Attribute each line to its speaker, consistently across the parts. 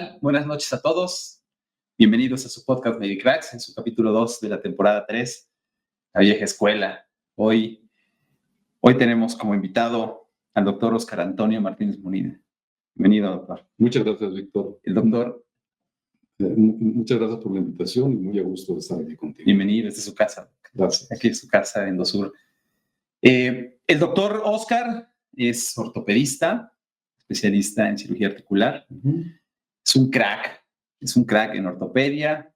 Speaker 1: tal? Buenas noches a todos. Bienvenidos a su podcast Medicracks, en su capítulo 2 de la temporada 3, La Vieja Escuela. Hoy tenemos como invitado al doctor Óscar Antonio Martínez Munina. Bienvenido, doctor.
Speaker 2: Muchas gracias, Víctor.
Speaker 1: El doctor.
Speaker 2: Muchas gracias por la invitación y muy a gusto de estar aquí contigo.
Speaker 1: Bienvenido, esta es su casa.
Speaker 2: Gracias.
Speaker 1: Aquí es su casa en Dosur. El doctor Óscar es ortopedista, especialista en cirugía articular. Es un crack en ortopedia,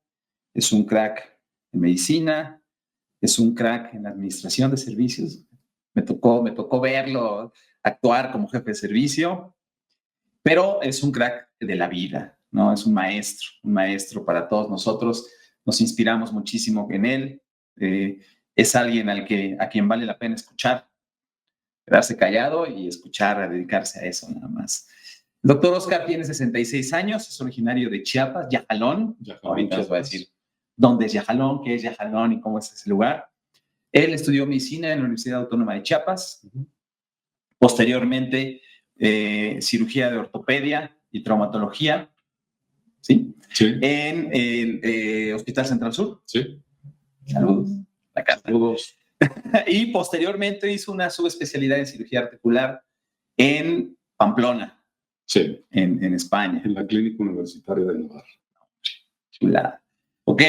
Speaker 1: es un crack en medicina, es un crack en administración de servicios. Me tocó verlo actuar como jefe de servicio, pero es un crack de la vida, ¿no? Es un maestro para todos nosotros. Nos inspiramos muchísimo en él. Es alguien a quien vale la pena escuchar, quedarse callado y escuchar, a dedicarse a eso nada más. El doctor Óscar tiene 66 años, es originario de Chiapas, Yajalón. Ahorita nos va a decir dónde es Yajalón, qué es Yajalón y cómo es ese lugar. Él estudió medicina en la Universidad Autónoma de Chiapas. Posteriormente, cirugía de ortopedia y traumatología, ¿sí?
Speaker 2: Sí.
Speaker 1: En el Hospital Central Sur.
Speaker 2: Sí.
Speaker 1: Saludos. La casa.
Speaker 2: Saludos.
Speaker 1: Y posteriormente hizo una subespecialidad en cirugía articular en Pamplona.
Speaker 2: Sí.
Speaker 1: En España.
Speaker 2: En la Clínica Universitaria de Navarra.
Speaker 1: Chulada. Ok.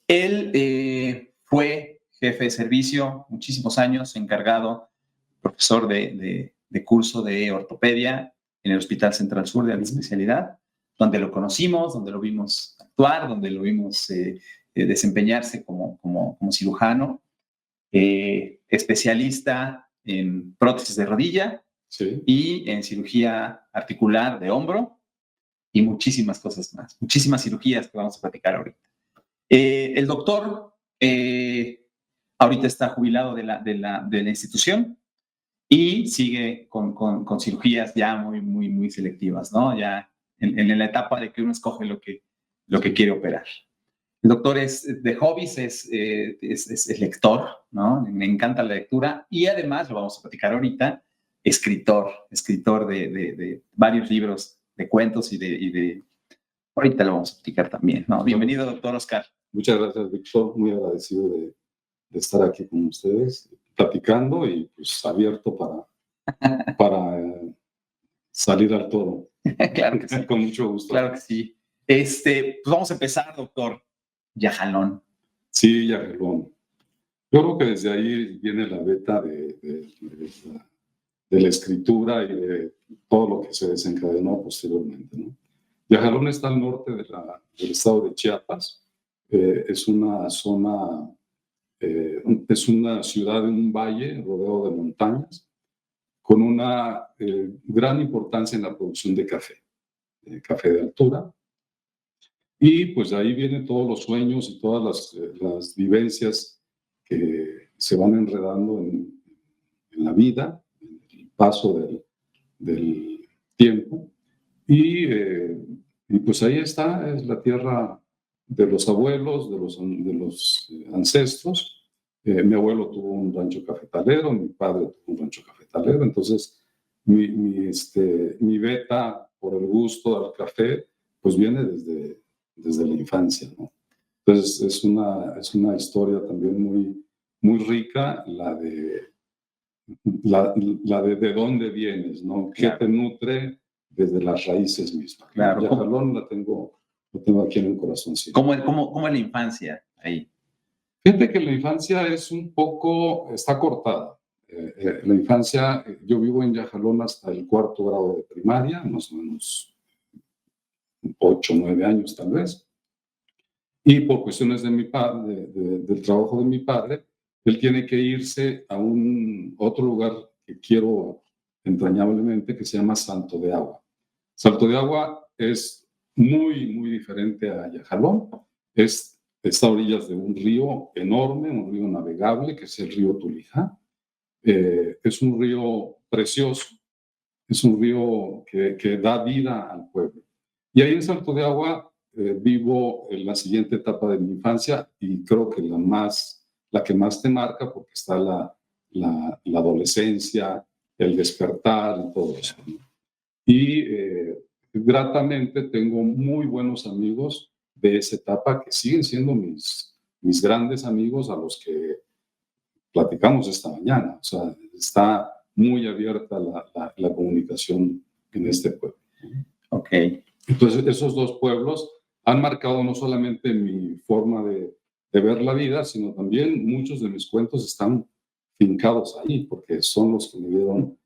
Speaker 1: Él fue jefe de servicio muchísimos años, encargado, profesor de curso de ortopedia en el Hospital Central Sur de alta especialidad, donde lo conocimos, donde lo vimos actuar, donde lo vimos desempeñarse como cirujano, especialista en prótesis de rodilla. Sí. Y en cirugía articular de hombro y muchísimas cosas más, muchísimas cirugías que vamos a platicar ahorita. El doctor ahorita está jubilado de la institución y sigue con cirugías ya muy selectivas, ¿no? Ya en la etapa de que uno escoge lo que quiere operar. El doctor de hobbies es lector, ¿no? Me encanta la lectura y además, lo vamos a platicar ahorita, escritor de varios libros de cuentos y de ahorita lo vamos a platicar también, ¿no? Bienvenido, doctor Óscar.
Speaker 2: Muchas gracias, Víctor. Muy agradecido de estar aquí con ustedes, platicando y pues abierto para salir al toro.
Speaker 1: Claro que sí.
Speaker 2: Con mucho gusto.
Speaker 1: Claro que sí. Pues vamos a empezar, doctor. Yajalón.
Speaker 2: Sí, Yajalón. Yo creo que desde ahí viene la beta de la escritura y de todo lo que se desencadenó posteriormente, ¿no? Yajalón está al norte del estado de Chiapas. Es una zona, es una ciudad en un valle rodeado de montañas, con una gran importancia en la producción de café de altura. Y pues de ahí vienen todos los sueños y todas las vivencias que se van enredando en la vida, en el paso del tiempo. Y pues ahí está, es la tierra de los abuelos, de los ancestros. Mi abuelo tuvo un rancho cafetalero, mi padre tuvo un rancho cafetalero, entonces mi beta por el gusto al café pues viene desde la infancia, ¿no? Entonces es una historia también muy rica, la de dónde vienes, ¿no? ¿Qué te nutre desde las raíces mismas?
Speaker 1: Claro.
Speaker 2: Yajalón lo tengo aquí en el corazón. Sí.
Speaker 1: ¿Cómo es la infancia ahí?
Speaker 2: Fíjate que la infancia está cortada. La infancia, yo vivo en Yajalón hasta el 4º grado de primaria, más o menos 8 o 9 años tal vez. Y por cuestiones de mi padre, del trabajo de mi padre, él tiene que irse a otro lugar que quiero entrañablemente, que se llama Salto de Agua. Salto de Agua es muy diferente a Yajalón. Está a orillas de un río enorme, un río navegable, que es el río Tulijá. Es un río precioso, es un río que da vida al pueblo. Y ahí en Salto de Agua vivo en la siguiente etapa de mi infancia y creo que la que más te marca, porque está la adolescencia, el despertar y todo eso, ¿no? Y gratamente tengo muy buenos amigos de esa etapa que siguen siendo mis grandes amigos a los que platicamos esta mañana. O sea, está muy abierta la comunicación en este pueblo.
Speaker 1: Ok.
Speaker 2: Entonces, esos dos pueblos han marcado no solamente mi forma de ver la vida, sino también muchos de mis cuentos están fincados ahí, porque son los que me dieron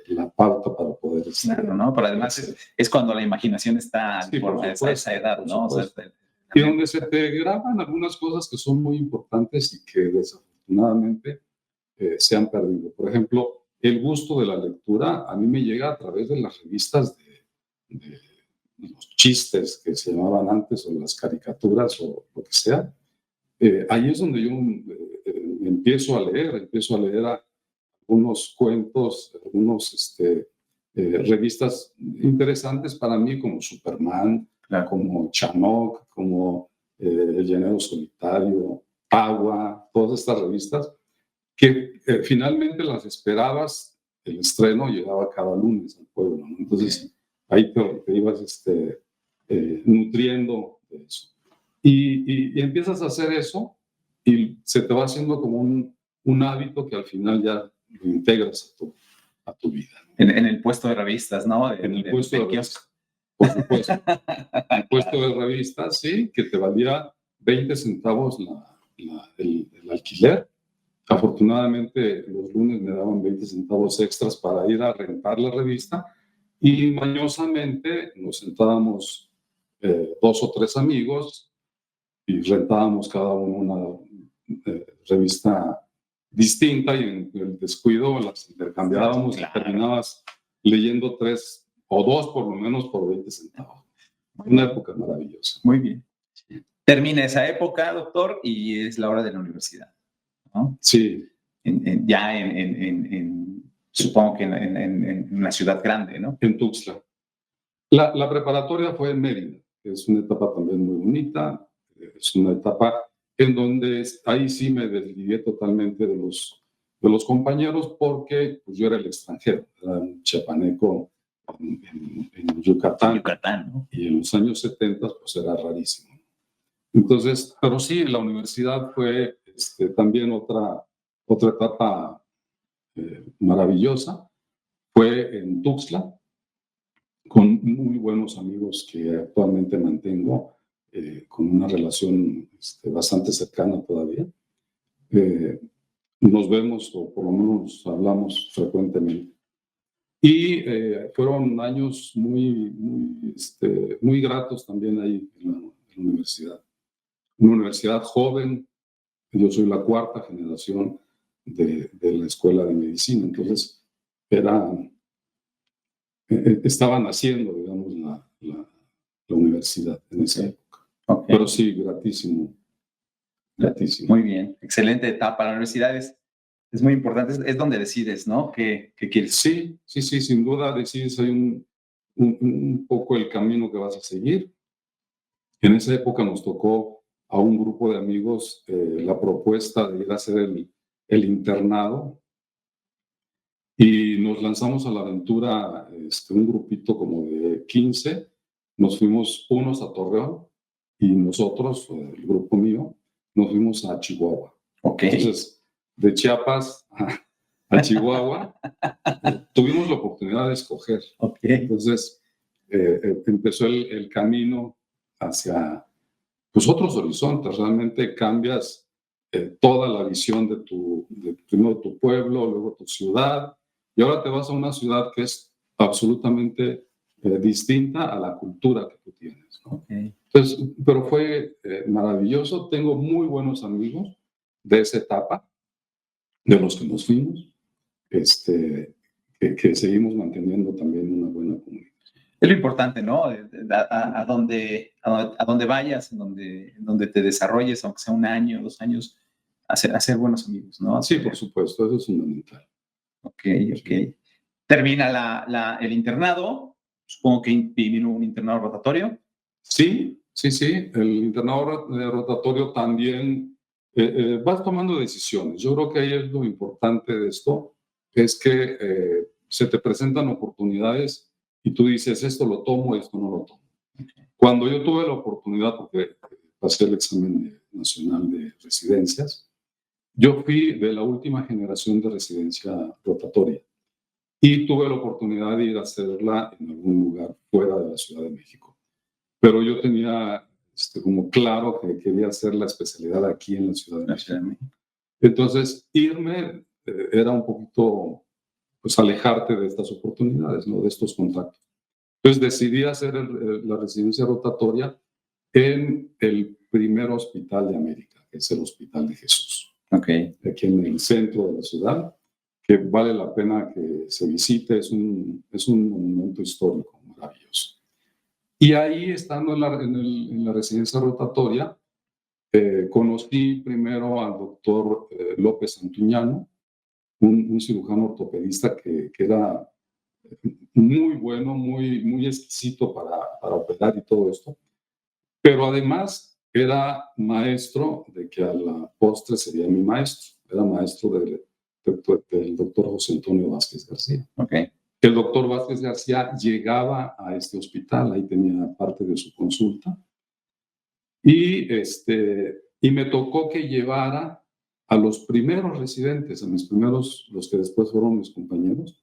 Speaker 2: la pauta para poder...
Speaker 1: Claro, ¿no? Pero además es cuando la imaginación está
Speaker 2: sí,
Speaker 1: por esa edad, ¿no? O sea,
Speaker 2: y donde se te graban algunas cosas que son muy importantes y que desafortunadamente se han perdido. Por ejemplo, el gusto de la lectura a mí me llega a través de las revistas de los chistes que se llamaban antes, o las caricaturas, o lo que sea. Ahí es donde yo empiezo a leer algunos cuentos, algunos revistas interesantes para mí, como Superman,
Speaker 1: claro,
Speaker 2: como Chanok, como El Llanero Solitario, Agua, todas estas revistas que finalmente las esperabas. El estreno llegaba cada lunes al pueblo, ¿no? Entonces ahí te ibas nutriendo de eso. Y empiezas a hacer eso y se te va haciendo como un hábito que al final ya lo integras a tu vida, ¿no?
Speaker 1: En el puesto de revistas, ¿no?
Speaker 2: En el puesto de revistas, por supuesto. El puesto de revistas, sí, que te valía 20 centavos el alquiler. Afortunadamente, los lunes me daban 20 centavos extras para ir a rentar la revista, y mañosamente nos sentábamos 2 o 3 amigos y rentábamos cada uno una revista distinta, y en el descuido las intercambiábamos. Claro. Y terminabas leyendo 3 o 2 por lo menos por 20 centavos. Una época maravillosa.
Speaker 1: Muy bien. Termina esa época, doctor, y es la hora de la universidad, ¿no?
Speaker 2: Sí.
Speaker 1: Supongo que en una ciudad grande, ¿no?
Speaker 2: En Tuxtla. La preparatoria fue en Mérida, que es una etapa también muy bonita. Es una etapa en donde ahí sí me desligué totalmente de los compañeros, porque pues, yo era el extranjero, era un chiapaneco en Yucatán,
Speaker 1: ¿no?
Speaker 2: Y en los años 70 pues era rarísimo. Entonces, pero sí, la universidad fue también otra etapa maravillosa. Fue en Tuxtla, con muy buenos amigos que actualmente mantengo, con una relación bastante cercana todavía. Nos vemos, o por lo menos hablamos frecuentemente. Y fueron años muy gratos también ahí en la universidad. Una universidad joven. Yo soy la 4ª generación de la escuela de medicina, entonces estaba naciendo, digamos, la universidad en esa época. Okay. Pero sí, gratísimo.
Speaker 1: Muy bien, excelente etapa. La universidad es muy importante, es donde decides, ¿no? ¿Qué quieres?
Speaker 2: Sí, sin duda decides ahí un poco el camino que vas a seguir. En esa época nos tocó a un grupo de amigos la propuesta de ir a hacer el internado, y nos lanzamos a la aventura, un grupito como de 15, nos fuimos unos a Torreón y nosotros, el grupo mío, nos fuimos a Chihuahua.
Speaker 1: Okay.
Speaker 2: Entonces, de Chiapas a Chihuahua, tuvimos la oportunidad de escoger.
Speaker 1: Okay.
Speaker 2: Entonces, empezó el camino hacia pues, otros horizontes. Realmente cambias toda la visión primero tu pueblo, luego tu ciudad, y ahora te vas a una ciudad que es absolutamente distinta a la cultura que tú tienes, ¿no?
Speaker 1: Okay.
Speaker 2: Entonces, pero fue maravilloso. Tengo muy buenos amigos de esa etapa, de los que nos fuimos, que seguimos manteniendo también una buena comunidad.
Speaker 1: Es lo importante, ¿no? A donde vayas, en donde te desarrolles, aunque sea 1 año, 2 años, hacer buenos amigos, ¿no?
Speaker 2: Sí, por supuesto, eso es fundamental.
Speaker 1: Ok. Termina el internado, supongo que vino un internado rotatorio.
Speaker 2: Sí, el internado rotatorio también vas tomando decisiones. Yo creo que ahí es lo importante de esto, es que se te presentan oportunidades y tú dices, esto lo tomo, esto no lo tomo. Cuando yo tuve la oportunidad, porque pasé el examen nacional de residencias, yo fui de la última generación de residencia rotatoria y tuve la oportunidad de ir a hacerla en algún lugar fuera de la Ciudad de México. Pero yo tenía como claro que quería hacer la especialidad aquí en la Ciudad de México. Entonces, irme era un poquito, pues, alejarte de estas oportunidades, ¿no? De estos contactos. Entonces, decidí hacer la residencia rotatoria en el primer hospital de América, que es el Hospital de Jesús.
Speaker 1: Okay.
Speaker 2: Aquí en el centro de la ciudad, que vale la pena que se visite, es un monumento histórico maravilloso. Y ahí, estando en la residencia rotatoria, conocí primero al doctor López Antuñano, un cirujano ortopedista que era muy bueno, muy exquisito para operar y todo esto, pero además era maestro, de que a la postre sería mi maestro, era maestro del doctor José Antonio Vázquez García.
Speaker 1: Okay.
Speaker 2: El doctor Vázquez García llegaba a este hospital, ahí tenía parte de su consulta, y me tocó que llevara a los primeros residentes, a mis primeros, los que después fueron mis compañeros,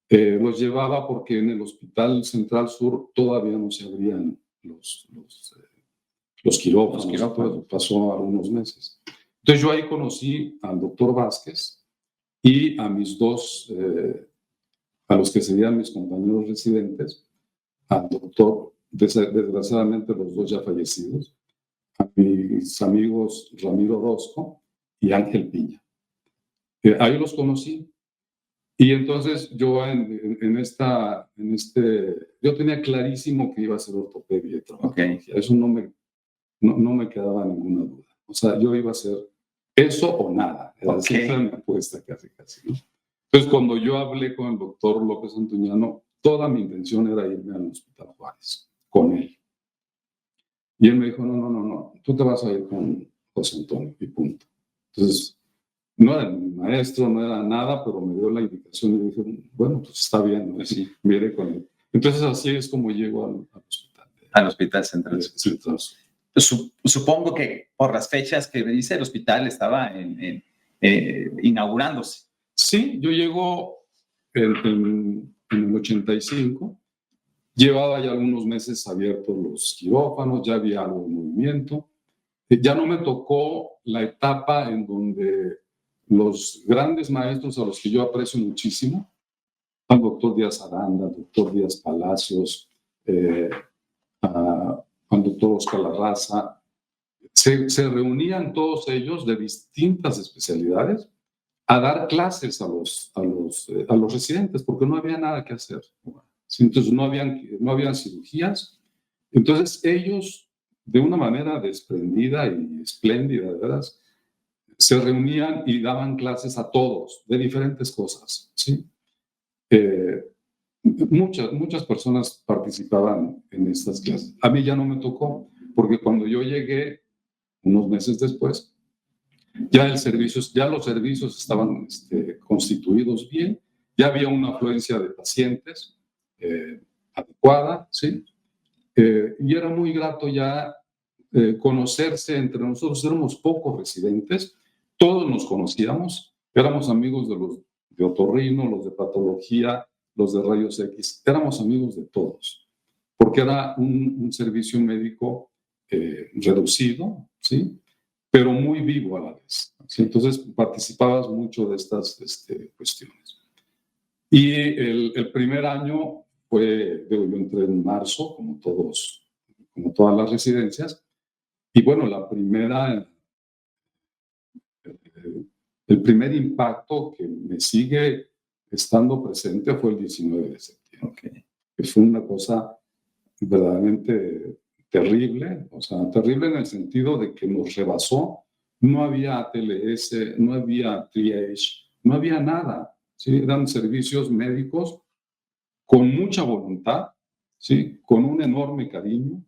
Speaker 2: los llevaba porque en el Hospital Central Sur todavía no se abrían los quirófanos. Pasó algunos meses. Entonces yo ahí conocí al doctor Vázquez y a mis dos, a los que serían mis compañeros residentes, al doctor, desgraciadamente los dos ya fallecidos, a mis amigos Ramiro Orozco y Ángel Piña. Ahí los conocí. Y entonces yo yo tenía clarísimo que iba a ser ortopedia y traumatología.
Speaker 1: Okay.
Speaker 2: Eso no me quedaba ninguna duda. O sea, yo iba a hacer eso o nada. Esa era mi apuesta casi, ¿no? Entonces, cuando yo hablé con el doctor López Antuñano, toda mi intención era irme al Hospital Juárez con él. Y él me dijo, no, tú te vas a ir con José Antonio y punto. Entonces, no era mi maestro, no era nada, pero me dio la indicación y dije, bueno, pues está bien, ¿no? Sí, mire con él. Entonces, así es como llego al hospital.
Speaker 1: Al Hospital Central. Supongo que por las fechas que me dice, el hospital estaba inaugurándose.
Speaker 2: Sí, yo llego en el 85, llevaba ya algunos meses abiertos los quirófanos, ya había algo de movimiento. Ya no me tocó la etapa en donde los grandes maestros a los que yo aprecio muchísimo, al doctor Díaz Aranda, al doctor Díaz Palacios, al doctor Oscar Larraza, se reunían todos ellos de distintas especialidades a dar clases a los residentes, porque no había nada que hacer. Entonces no habían cirugías. Entonces ellos, de una manera desprendida y espléndida, de veras, se reunían y daban clases a todos de diferentes cosas, ¿sí? Muchas personas participaban en estas clases. A mí ya no me tocó, porque cuando yo llegué, unos meses después, ya los servicios estaban constituidos bien, ya había una afluencia de pacientes adecuada, ¿sí? Y era muy grato ya conocerse entre nosotros. Éramos pocos residentes, todos nos conocíamos, éramos amigos de los de otorrino, los de patología, los de rayos X, éramos amigos de todos, porque era un servicio médico reducido, ¿sí? Pero muy vivo a la vez, ¿sí? Entonces participabas mucho de estas cuestiones. Y el primer año yo entré en marzo, como todas las residencias, y bueno, el primer impacto que me sigue estando presente fue el 19 de septiembre,
Speaker 1: Okay.
Speaker 2: Que fue una cosa verdaderamente terrible, o sea, terrible en el sentido de que nos rebasó. No había ATLS, no había triage, no había nada, ¿sí? Eran servicios médicos con mucha voluntad, ¿sí? Con un enorme cariño,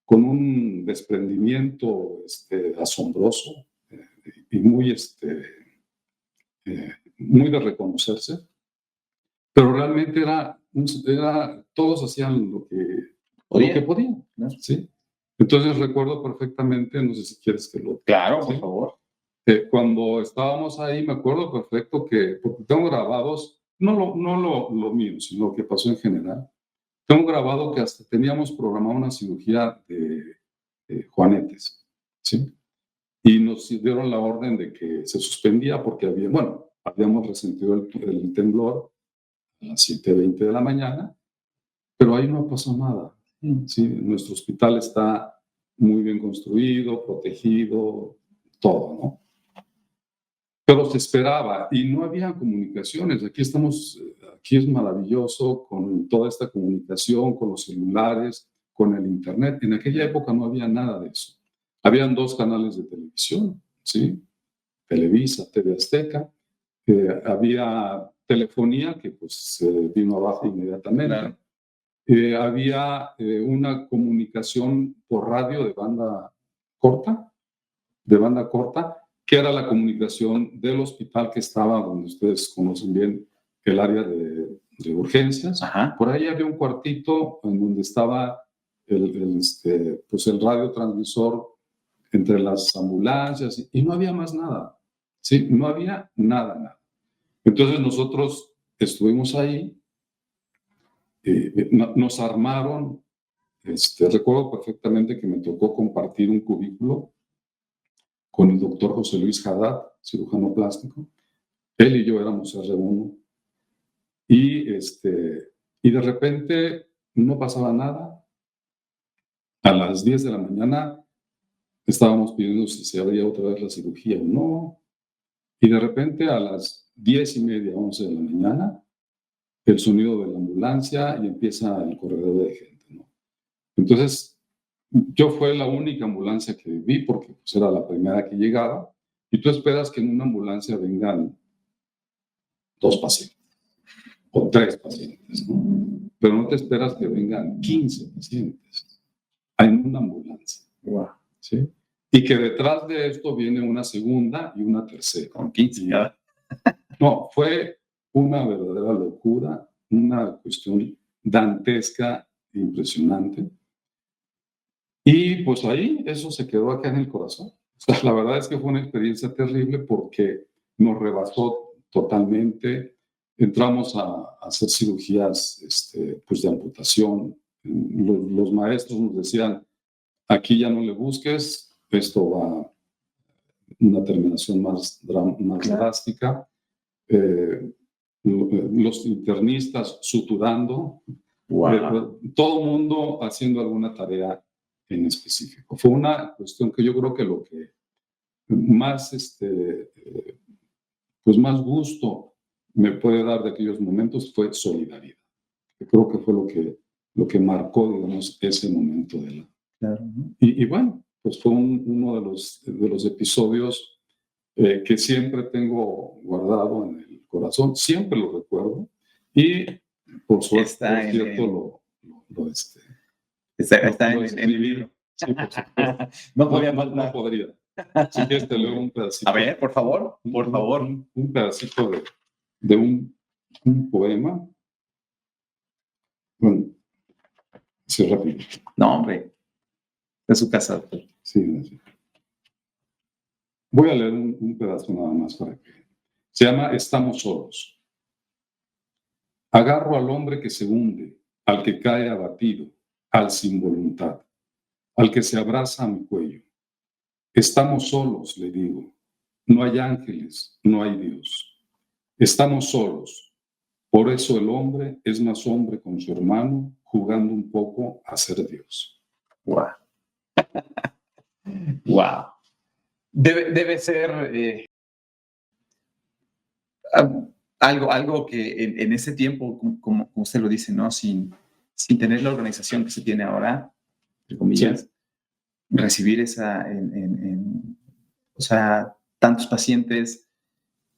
Speaker 2: con un desprendimiento asombroso y muy de reconocerse, pero realmente era todos hacían lo
Speaker 1: Oye,
Speaker 2: que podían,
Speaker 1: ¿no?
Speaker 2: ¿sí? Entonces recuerdo perfectamente, no sé si quieres que lo...
Speaker 1: Claro,
Speaker 2: ¿sí?
Speaker 1: por favor.
Speaker 2: Cuando estábamos ahí, me acuerdo perfecto que, porque tengo grabados, no lo mío, sino lo que pasó en general, tengo grabado que hasta teníamos programado una cirugía de juanetes, ¿sí? Y nos dieron la orden de que se suspendía porque habíamos resentido el temblor a las 7:20 de la mañana, pero ahí no pasó nada, ¿sí? Nuestro hospital está muy bien construido, protegido, todo, ¿no? Pero se esperaba y no había comunicaciones. Aquí es maravilloso con toda esta comunicación, con los celulares, con el internet. En aquella época no había nada de eso. Habían 2 canales de televisión, ¿sí? Televisa, TV Azteca. Había telefonía que pues vino abajo inmediatamente.
Speaker 1: Claro.
Speaker 2: Había una comunicación por radio de banda corta, que era la comunicación del hospital que estaba, donde ustedes conocen bien el área de urgencias.
Speaker 1: Ajá.
Speaker 2: Por ahí había un cuartito en donde estaba pues el radiotransmisor entre las ambulancias y no había más nada. Sí, no había nada. Entonces nosotros estuvimos ahí, nos armaron. Recuerdo perfectamente que me tocó compartir un cubículo con el doctor José Luis Haddad, cirujano plástico. Él y yo éramos R1. Y de repente no pasaba nada. A las 10 de la mañana estábamos pidiendo si se abría otra vez la cirugía o no. Y de repente a las 10:30, 11 de la mañana, el sonido de la ambulancia y empieza el corredor de gente, ¿no? Entonces, yo fue la única ambulancia que vi porque pues, era la primera que llegaba. Y tú esperas que en una ambulancia vengan 2 pacientes o 3 pacientes, ¿no? Pero no te esperas que vengan 15 pacientes en una ambulancia.
Speaker 1: Wow.
Speaker 2: ¿Sí? Y que detrás de esto viene una segunda y una tercera.
Speaker 1: Con 15.
Speaker 2: No, fue una verdadera locura, una cuestión dantesca, impresionante. Y pues ahí eso se quedó acá en el corazón. O sea, la verdad es que fue una experiencia terrible porque nos rebasó totalmente. Entramos a hacer cirugías pues de amputación. Los maestros nos decían, aquí ya no le busques, esto va a una terminación más drástica. Los internistas suturando, todo el mundo haciendo alguna tarea en específico. Fue una cuestión que yo creo que lo que más, pues más gusto me puede dar de aquellos momentos fue solidaridad. Yo creo que fue lo que marcó, digamos, ese momento de la...
Speaker 1: Claro.
Speaker 2: Y bueno, pues fue uno de los episodios que siempre tengo guardado en el corazón, siempre lo recuerdo y por suerte,
Speaker 1: está
Speaker 2: por cierto,
Speaker 1: está
Speaker 2: lo
Speaker 1: en el libro.
Speaker 2: Sí, por supuesto.
Speaker 1: No podía faltar.
Speaker 2: No podría. Si quieres te leo un pedacito.
Speaker 1: A ver, por favor, por favor.
Speaker 2: Un pedacito de un poema. Bueno, sí, rápido.
Speaker 1: No, hombre. De su casa.
Speaker 2: Sí. Voy a leer un pedazo nada más para que... Se llama Estamos solos. Agarro al hombre que se hunde, al que cae abatido, al sin voluntad, al que se abraza a mi cuello. Estamos solos, le digo. No hay ángeles, no hay Dios. Estamos solos. Por eso el hombre es más hombre con su hermano, jugando un poco a ser Dios.
Speaker 1: Wow. Wow. Debe ser algo que en ese tiempo, como usted lo dice, ¿no? Sin tener la organización que se tiene ahora, entre comillas, sí. Recibir esa, o sea, tantos pacientes,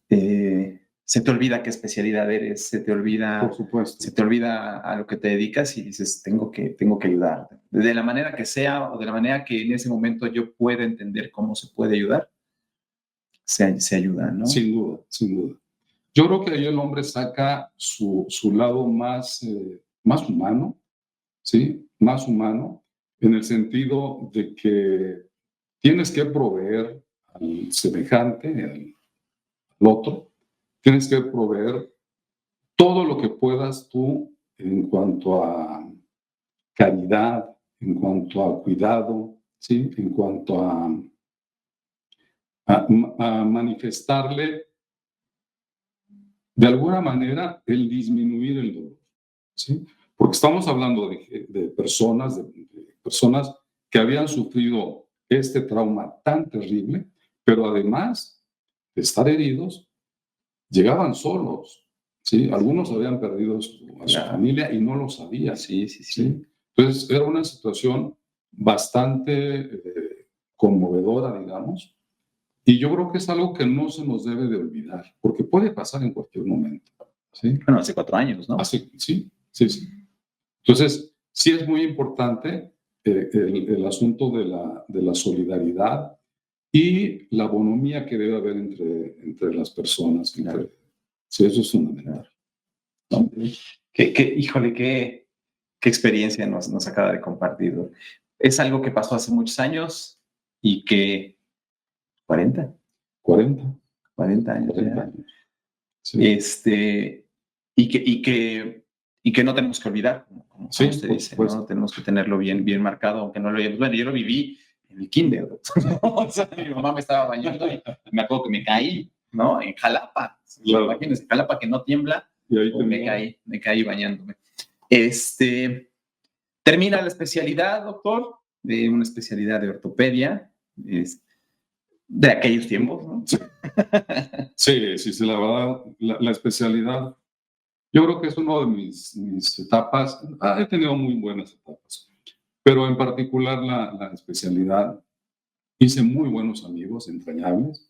Speaker 1: se te olvida qué especialidad eres, se te olvida,
Speaker 2: por supuesto,
Speaker 1: se te olvida a lo que te dedicas y dices, tengo que ayudarte. De la manera que sea o de la manera que en ese momento yo pueda entender cómo se puede ayudar, se ayuda, ¿no?
Speaker 2: Sin duda, sin duda. Yo creo que ahí el hombre saca su lado más humano, ¿sí? Más humano, en el sentido de que tienes que proveer al semejante, al otro, tienes que proveer todo lo que puedas tú en cuanto a caridad, en cuanto a cuidado, ¿sí? En cuanto a manifestarle de alguna manera el disminuir el dolor, ¿sí? Porque estamos hablando de personas que habían sufrido este trauma tan terrible, pero además de estar heridos, llegaban solos, ¿sí? Algunos habían perdido a su familia y no lo sabían.
Speaker 1: Sí.
Speaker 2: ¿Sí? Entonces, era una situación bastante conmovedora, digamos, y yo creo que es algo que no se nos debe de olvidar, porque puede pasar en cualquier momento, ¿sí?
Speaker 1: Bueno, hace 4 años, ¿no?
Speaker 2: Sí. Entonces, sí es muy importante el asunto de la solidaridad y la bonomía que debe haber entre las personas.
Speaker 1: Claro.
Speaker 2: Sí, eso es fundamental.
Speaker 1: ¿No? Híjole, qué experiencia nos acaba de compartir. Es algo que pasó hace muchos años y que 40
Speaker 2: 40
Speaker 1: años.
Speaker 2: 40 años. Sí.
Speaker 1: Y que no tenemos que olvidar, como
Speaker 2: Sí,
Speaker 1: usted
Speaker 2: por
Speaker 1: dice,
Speaker 2: supuesto.
Speaker 1: ¿no? Tenemos que tenerlo bien marcado, aunque no lo hayamos. Bueno, yo lo viví en el kinder, o sea, mi mamá me estaba bañando y me acuerdo que me caí, ¿no? En Jalapa.
Speaker 2: Claro.
Speaker 1: Imagínense, Jalapa que no tiembla,
Speaker 2: Y ahí
Speaker 1: me caí bañándome. Termina la especialidad, doctor, de una especialidad de ortopedia, de aquellos tiempos, ¿no?
Speaker 2: Sí, la verdad, la especialidad, yo creo que es una de mis etapas. He tenido muy buenas etapas, pero en particular la especialidad, hice muy buenos amigos, entrañables,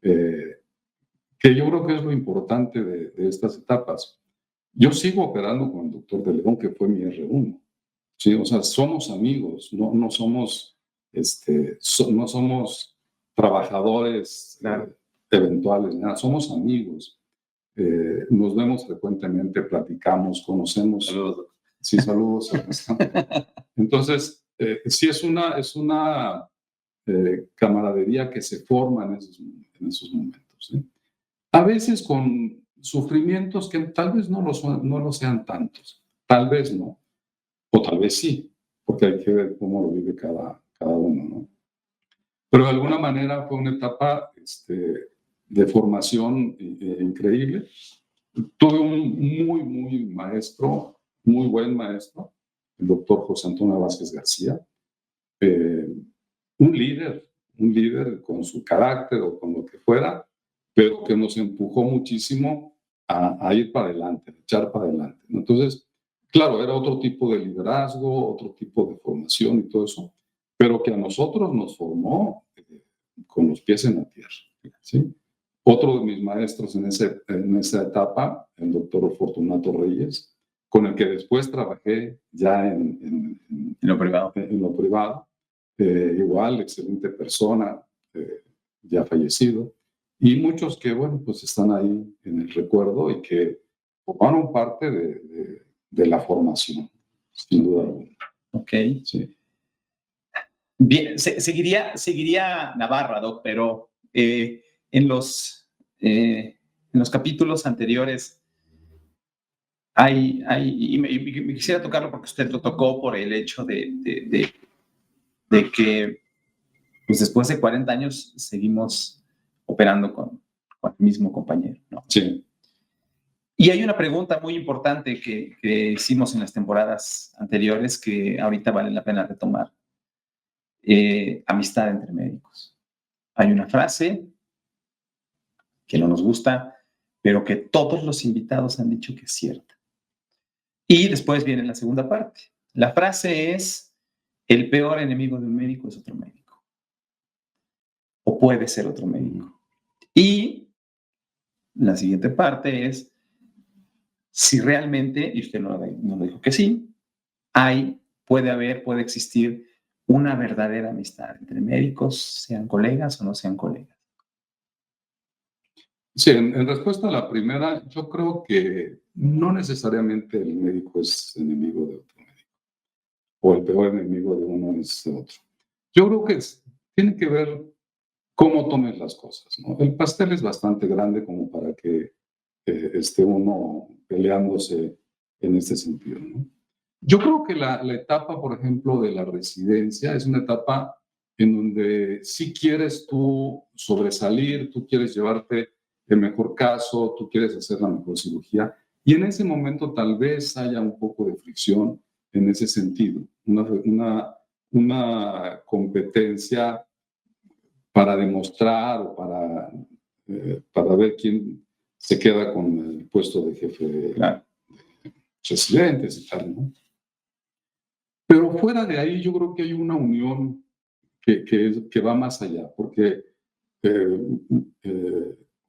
Speaker 2: que yo creo que es lo importante de estas etapas. Yo sigo operando con el doctor de León, que fue mi R1. Sí, o sea, somos amigos, no somos, no somos trabajadores
Speaker 1: Claro.
Speaker 2: eventuales, nada, somos amigos. Nos vemos frecuentemente, platicamos, conocemos.
Speaker 1: Saludos.
Speaker 2: Sí, saludos. Entonces, sí es una camaradería que se forma en esos momentos. ¿Sí? A veces con sufrimientos que tal vez no lo sean tantos, tal vez no, o tal vez sí, porque hay que ver cómo lo vive cada uno, ¿no? Pero de alguna manera fue una etapa de formación increíble. Tuve un muy maestro, muy buen maestro, el doctor José Antonio Vázquez García, un líder con su carácter o con lo que fuera, pero que nos empujó muchísimo a ir para adelante, a echar para adelante, ¿no? Entonces, claro, era otro tipo de liderazgo, otro tipo de formación y todo eso, pero que a nosotros nos formó con los pies en la tierra, ¿sí? Otro de mis maestros en esa etapa, el doctor Fortunato Reyes, con el que después trabajé ya en
Speaker 1: lo privado.
Speaker 2: Igual, excelente persona, ya fallecido, y muchos que, bueno, pues están ahí en el recuerdo y que formaron parte de la formación, sin duda alguna.
Speaker 1: Ok.
Speaker 2: Sí.
Speaker 1: Bien, seguiría Navarra, Doc, pero en los capítulos anteriores y me quisiera tocarlo porque usted lo tocó por el hecho de que pues después de 40 años seguimos operando con el mismo compañero, ¿no?
Speaker 2: Sí.
Speaker 1: Y hay una pregunta muy importante que hicimos en las temporadas anteriores que ahorita vale la pena retomar. Amistad entre médicos. Hay una frase que no nos gusta, pero que todos los invitados han dicho que es cierta. Y después viene la segunda parte. La frase es, el peor enemigo de un médico es otro médico. O puede ser otro médico. Y la siguiente parte es, si realmente, y usted nos dijo que sí, puede existir una verdadera amistad entre médicos, sean colegas o no sean colegas.
Speaker 2: Sí, en respuesta a la primera, yo creo que no necesariamente el médico es enemigo de otro médico, o el peor enemigo de uno es de otro. Yo creo que tiene que ver cómo tomes las cosas, ¿no? El pastel es bastante grande como para que esté uno peleándose en este sentido, ¿no? Yo creo que la etapa, por ejemplo, de la residencia es una etapa en donde sí quieres tú sobresalir, tú quieres llevarte el mejor caso, tú quieres hacer la mejor cirugía, y en ese momento tal vez haya un poco de fricción en ese sentido, una competencia para demostrar o para ver quién se queda con el puesto de jefe de residentes y tal, ¿no? Pero fuera de ahí yo creo que hay una unión que va más allá, porque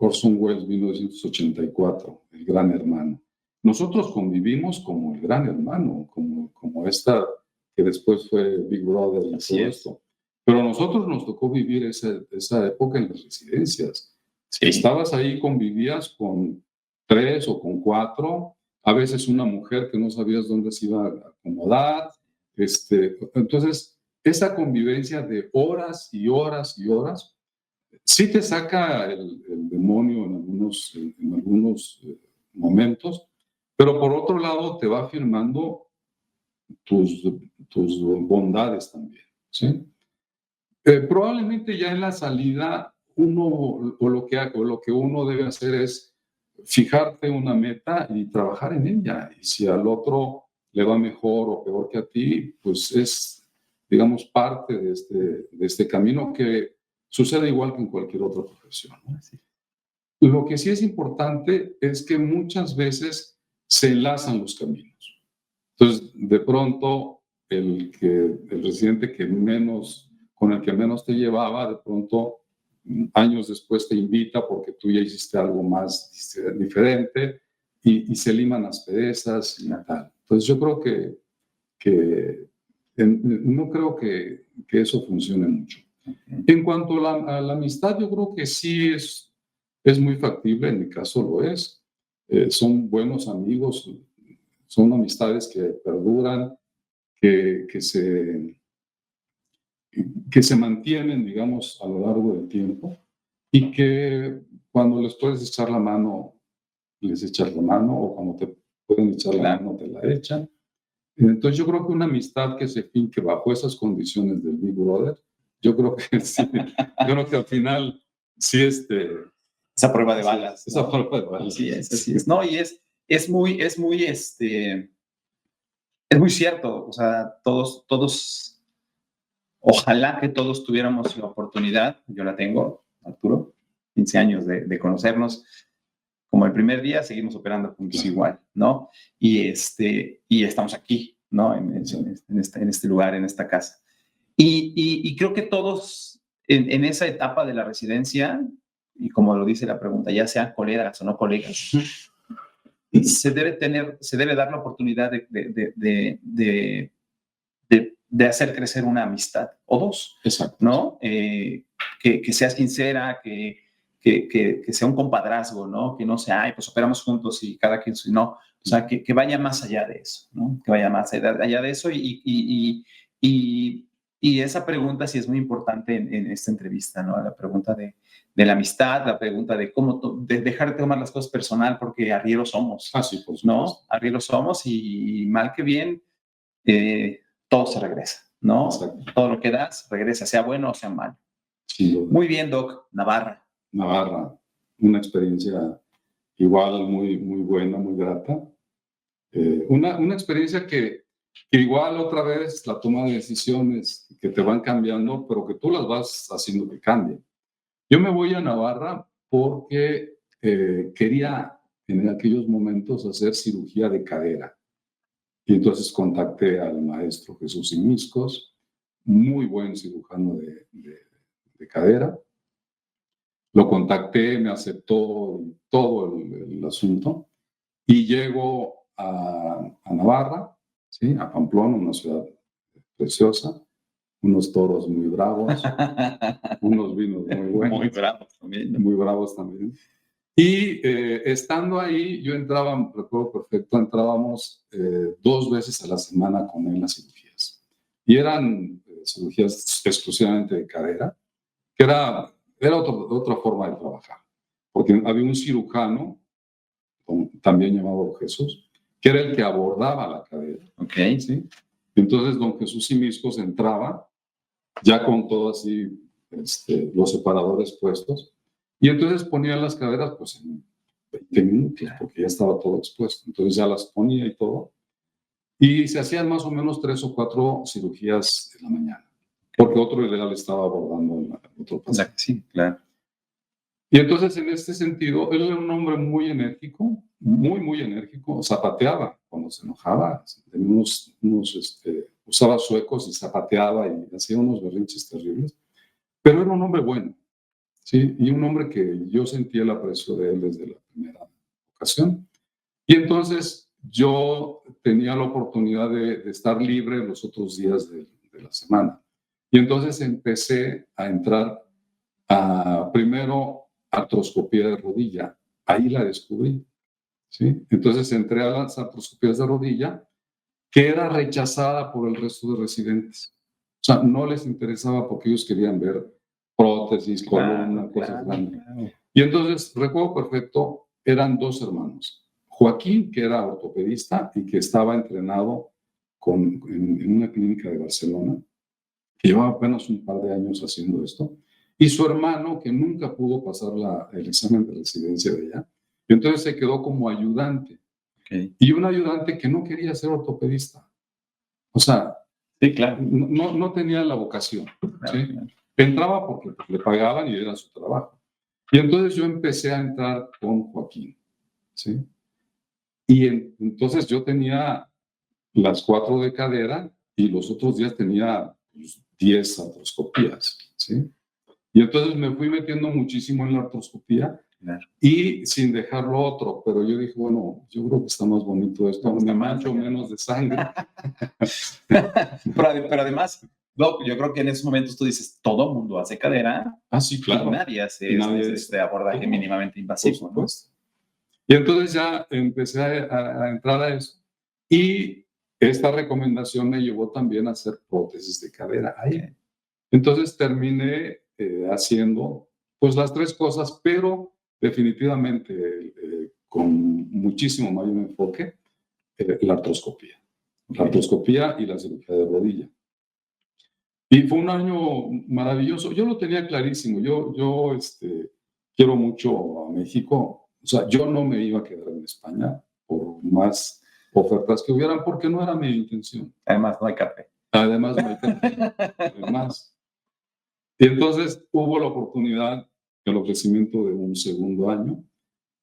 Speaker 2: Orson Welles, 1984, El Gran Hermano. Nosotros convivimos como El Gran Hermano, como esta que después fue Big Brother y todo esto. Pero a nosotros nos tocó vivir esa época en las residencias. Sí. Estabas ahí, convivías con 3 o con 4, a veces una mujer que no sabías dónde se iba a acomodar. Entonces, esa convivencia de horas y horas y horas, sí te saca el demonio en algunos momentos, pero por otro lado te va afirmando tus bondades también, ¿sí? Probablemente ya en la salida lo que uno debe hacer es fijarte una meta y trabajar en ella. Y si al otro le va mejor o peor que a ti, pues es, digamos, parte de este camino que sucede igual que en cualquier otra profesión, ¿no? Lo que sí es importante es que muchas veces se enlazan los caminos. Entonces, de pronto, el residente con el que menos te llevaba, de pronto, años después te invita porque tú ya hiciste algo más diferente y se liman las perezas y tal. Entonces, yo creo no creo que eso funcione mucho. En cuanto a la amistad, yo creo que sí es muy factible, en mi caso lo es. Son buenos amigos, son amistades que perduran, que se mantienen, digamos, a lo largo del tiempo y que cuando les puedes echar la mano, les echas la mano, o cuando te pueden echar la mano, te la echan. Entonces yo creo que una amistad que se finque bajo esas condiciones del Big Brother, yo creo que sí, yo creo que al final sí
Speaker 1: esa prueba de balas.
Speaker 2: Esa prueba de balas.
Speaker 1: Sí, así es. No, y es muy cierto. O sea, todos, ojalá que todos tuviéramos la oportunidad, yo la tengo, Arturo, 15 años de conocernos. Como el primer día, seguimos operando juntos igual, ¿no? Y estamos aquí, ¿no? En este lugar, en esta casa. Y creo que todos en esa etapa de la residencia, y como lo dice la pregunta, ya sean colegas o no colegas, se debe dar la oportunidad de hacer crecer una amistad, o dos.
Speaker 2: Exacto.
Speaker 1: ¿No? Que sea sincera, que sea un compadrazgo, ¿no? Que no sea, ay, pues operamos juntos y cada quien, no. O sea, que vaya más allá de eso, ¿no? Que vaya más allá de eso y esa pregunta sí es muy importante en esta entrevista, ¿no? La pregunta de la amistad, la pregunta de cómo de dejar de tomar las cosas personal, porque arrieros somos.
Speaker 2: Ah, sí, pues.
Speaker 1: ¿No? Arrieros somos y mal que bien, todo se regresa, ¿no? Exacto. Todo lo que das regresa, sea bueno o sea malo.
Speaker 2: Sí,
Speaker 1: muy bien, Doc. Navarra,
Speaker 2: una experiencia igual muy, muy buena, muy grata. Una experiencia que igual otra vez la toma de decisiones que te van cambiando, pero que tú las vas haciendo que cambien. Yo me voy a Navarra porque quería en aquellos momentos hacer cirugía de cadera. Y entonces contacté al maestro Jesús Imiscos, muy buen cirujano de cadera. Lo contacté, me aceptó todo el asunto y llego a Navarra, ¿sí? A Pamplona, una ciudad preciosa, unos toros muy bravos, unos vinos muy buenos.
Speaker 1: Muy bravos también. ¿No?
Speaker 2: Muy bravos también. Y estando ahí, yo entraba, recuerdo perfecto, entrábamos 2 veces a la semana con él a cirugías. Y eran cirugías exclusivamente de cadera, que era otra forma de trabajar. Porque había un cirujano, también llamado Jesús, que era el que abordaba la cadera.
Speaker 1: Ok.
Speaker 2: ¿Sí? Entonces, don Jesús Simiscos entraba ya con todo así, los separadores puestos, y entonces ponía las caderas pues en 20 minutos, porque ya estaba todo expuesto. Entonces ya las ponía y todo, y se hacían más o menos 3 o 4 cirugías en la mañana, porque otro ideal estaba abordando en otro paciente.
Speaker 1: Sí, claro.
Speaker 2: Y entonces, en este sentido, él era un hombre muy enérgico, muy enérgico, zapateaba cuando se enojaba, tenía usaba suecos y zapateaba y hacía unos berrinches terribles, pero era un hombre bueno, ¿sí? Y un hombre que yo sentía el aprecio de él desde la primera ocasión. Y entonces yo tenía la oportunidad de estar libre los otros días de la semana. Y entonces empecé a entrar primero artroscopía de rodilla. Ahí la descubrí, ¿sí? Entonces entré a las artroscopías de rodilla, que era rechazada por el resto de residentes. O sea, no les interesaba porque ellos querían ver prótesis, columna, cosas grandes. Y entonces, recuerdo perfecto, eran 2 hermanos. Joaquín, que era ortopedista y que estaba entrenado en una clínica de Barcelona, que llevaba apenas un par de años haciendo esto, y su hermano, que nunca pudo pasar el examen de residencia de allá, y entonces se quedó como ayudante.
Speaker 1: Okay.
Speaker 2: Y un ayudante que no quería ser ortopedista. O sea,
Speaker 1: sí, claro.
Speaker 2: no tenía la vocación.
Speaker 1: Claro,
Speaker 2: ¿sí?
Speaker 1: claro.
Speaker 2: Entraba porque le pagaban y era su trabajo. Y entonces yo empecé a entrar con Joaquín. ¿sí? Y entonces yo tenía las 4 de cadera y los otros días tenía 10 artroscopías. ¿sí? Y entonces me fui metiendo muchísimo en la artroscopía, claro, y sin dejar lo otro. Pero yo dije, bueno, yo creo que está más bonito esto, me mancho menos de sangre.
Speaker 1: pero además, no, yo creo que en esos momentos tú dices, todo mundo hace cadera.
Speaker 2: Sí, claro.
Speaker 1: Y nadie hace este abordaje mínimamente invasivo, ¿no?
Speaker 2: Y entonces ya empecé a entrar a eso. Y esta recomendación me llevó también a hacer prótesis de cadera ahí. Okay. Entonces terminé haciendo pues las 3 cosas, pero definitivamente con muchísimo mayor enfoque, la artroscopía. La artroscopía y la cirugía de rodilla. Y fue un año maravilloso. Yo lo tenía clarísimo. Yo quiero mucho a México. O sea, yo no me iba a quedar en España por más ofertas que hubieran, porque no era mi intención.
Speaker 1: Además, no hay café.
Speaker 2: Además, no hay café. Además. Y entonces hubo la oportunidad, el ofrecimiento de un segundo año,